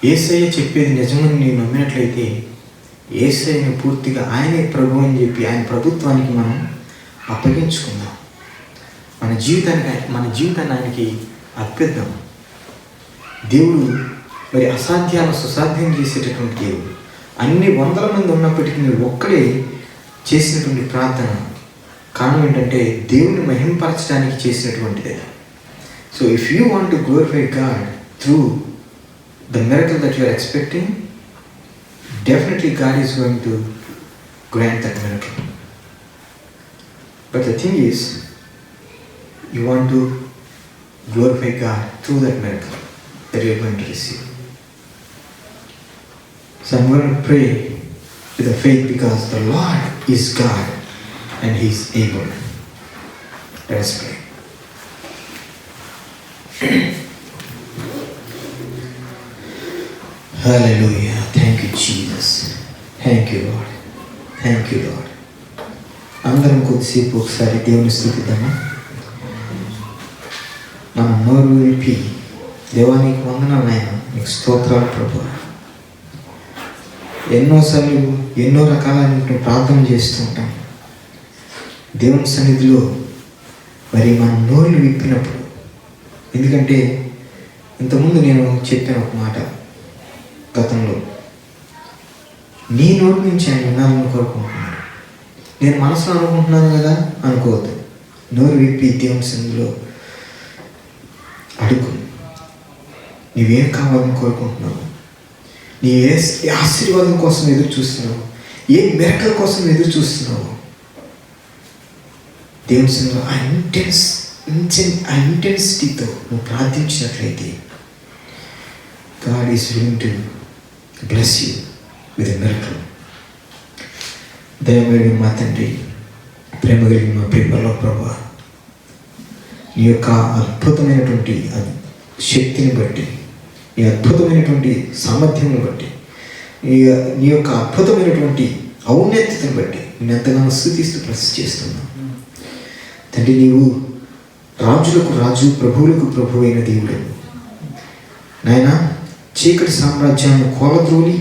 యేసయ్య చెప్పేది నిజమని నేను నమ్మినట్లయితే యేసయ్యని పూర్తిగా ఆయనే ప్రభు అని చెప్పి ఆయన ప్రభుత్వానికి మనం అప్పగించుకుందాం. మన జీవితాన్ని ఆయనకి అర్పిద్దాం. దేవుడు మరి అసాధ్యాలను సుసాధ్యం చేసేటటువంటి దేవుడు. అన్ని 100 మంది ఉన్నప్పటికీ ఒక్కడే చేసినటువంటి ప్రార్థన కారణం ఏంటంటే దేవుని మహింపరచడానికి చేసినటువంటిదే. So if you want to glorify God through the miracle that you are expecting, definitely God is going to grant that miracle. But the thing is, you want to glorify God through that miracle that you are going to receive. So I'm going to pray with the faith because the Lord is God and He is able. Let us pray. Hallelujah. Thank you, Jesus. Thank you, Lord. Thank you, Lord. అందరం కొద్దిసేపు ఒకసారి దేవుని స్తుతిద్దామా? మనం నోరు విప్పి దేవానికి వందనాలు నాయన, నీకు స్తోత్రాలు ప్రభువా. ఎన్నోసార్లు ఎన్నో రకాలైన ప్రార్థన చేస్తూ ఉంటాం దేవుని సన్నిధిలో. మరి మనం నోరులు విప్పినప్పుడు, ఎందుకంటే ఇంతకుముందు నేను చెప్పిన ఒక మాట గతంలో, నీ నోటి నుంచి ఆయన వినాలని కోరుకుంటున్నాడు. నేను మనసులో అనుకుంటున్నాను కదా అనుకోవద్దు. నోరు విప్పి దేవుని సన్నిధిలో అడుగు. నీవేం కావాలని కోరుకుంటున్నావు? నీ ఏ ఆశీర్వాదం కోసం ఎదురు చూస్తున్నావు? ఏ మిరకల్ కోసం ఎదురు చూస్తున్నావు? దేవుని సన్నిధిలో ఆ ఇంటెన్సిటీతో నువ్వు ప్రార్థించినట్లయితే God is willing to bless you with a miracle. దయచేసి మా తండ్రి, ప్రేమ కలిగిన మా ప్రేమలో ప్రభువా, నీ యొక్క అద్భుతమైనటువంటి శక్తిని బట్టి, నీ అద్భుతమైనటువంటి సామర్థ్యాన్ని బట్టి, నీ యొక్క అద్భుతమైనటువంటి ఔన్నత్యతను బట్టి నేను ఎంతగానో స్తుతిస్తూ ప్రశంస చేస్తున్నాను తండ్రి. నీవు రాజులకు రాజు, ప్రభువులకు ప్రభు అయిన దేవుడు నాయన. చీకటి సామ్రాజ్యాన్ని కోలద్రోలి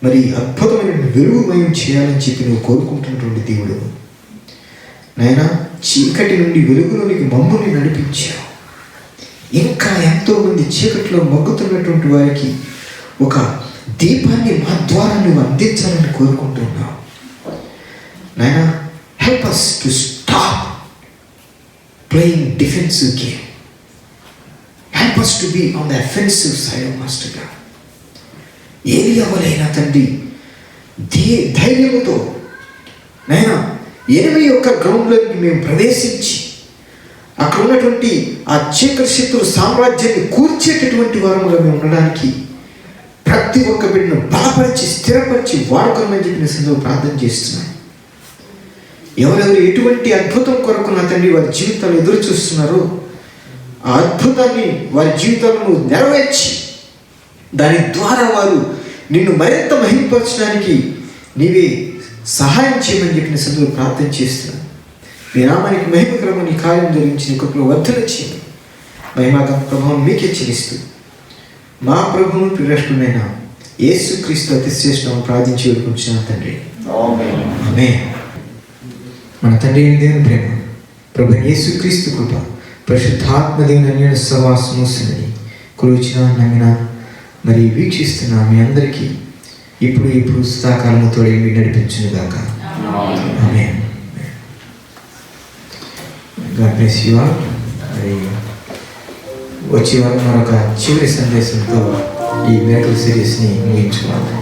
మరి అద్భుతమైన వెలుగుమయం చేయాలని చెప్పి నువ్వు కోరుకుంటున్నటువంటి దేవుడు నాయన. చీకటి నుండి వెలుగులోనికి మమ్ముని నడిపించావు. ఇంకా ఎంతోమంది చీకటిలో మగ్గుతున్నటువంటి వారికి ఒక దీపాన్ని మా ద్వారా నువ్వు అందించాలని కోరుకుంటున్నావు నాయన. Help us to stop playing defensive game. Help us to be on the offensive side of Master God. ఏలియా వలైన తండ్రి ధైర్యముతో నైనా 81 గ్రౌండ్లోకి మేము ప్రవేశించి అక్కడ ఉన్నటువంటి ఆ చీకటి శక్తుల సామ్రాజ్యాన్ని కూర్చేటటువంటి వారముగా మేము ఉండడానికి ప్రతి ఒక్క బిడ్డను బలపరిచి స్థిరపరిచి వాడుకోమని చెప్పి నేను ప్రార్థన చేస్తున్నాను. ఎవరెవరు ఎటువంటి అద్భుతం కొరకు నా తండ్రి వారి జీవితాలు ఎదురు చూస్తున్నారో ఆ అద్భుతాన్ని వారి జీవితాలను నెరవేర్చి దాని ద్వారా వారు నిన్ను మరింత మహింపరచడానికి నీవే సహాయం చేయమని చెప్పిన సందర్భంలో ప్రార్థన చేస్తున్నాను. మీ నామానికి మహిమకరము నీ కార్యం జరిగించిన కృపలో వర్ధన చేయండి. మహిమాగం ప్రభావం మీకే చెల్లిస్తూ మా ప్రభువును ప్రియరక్షకుడైన యేసుక్రీస్తు అతి శ్రేష్టం ప్రార్థించి వేడుకుంటున్నాను తండ్రి. ఆమేన్. మన తండ్రి అయిన దేవుని ప్రేమ, ప్రభు యేసుక్రీస్తు కృప, పరిశుద్ధాత్మ దేవుని అన్యోన్య సహవాసము సన్నిధి కొలుచిన నమ్మిన మరి వీక్షిస్తున్న మీ అందరికీ ఇప్పుడు సదాకాలము తోడే మీరు నడిపించును గాక. ఆమేన్. God bless you all. మరి వచ్చే వారం మరొక చివరి సందేశంతో ఈ మిరకల్ సిరీస్ని ముగించుకోవాలి.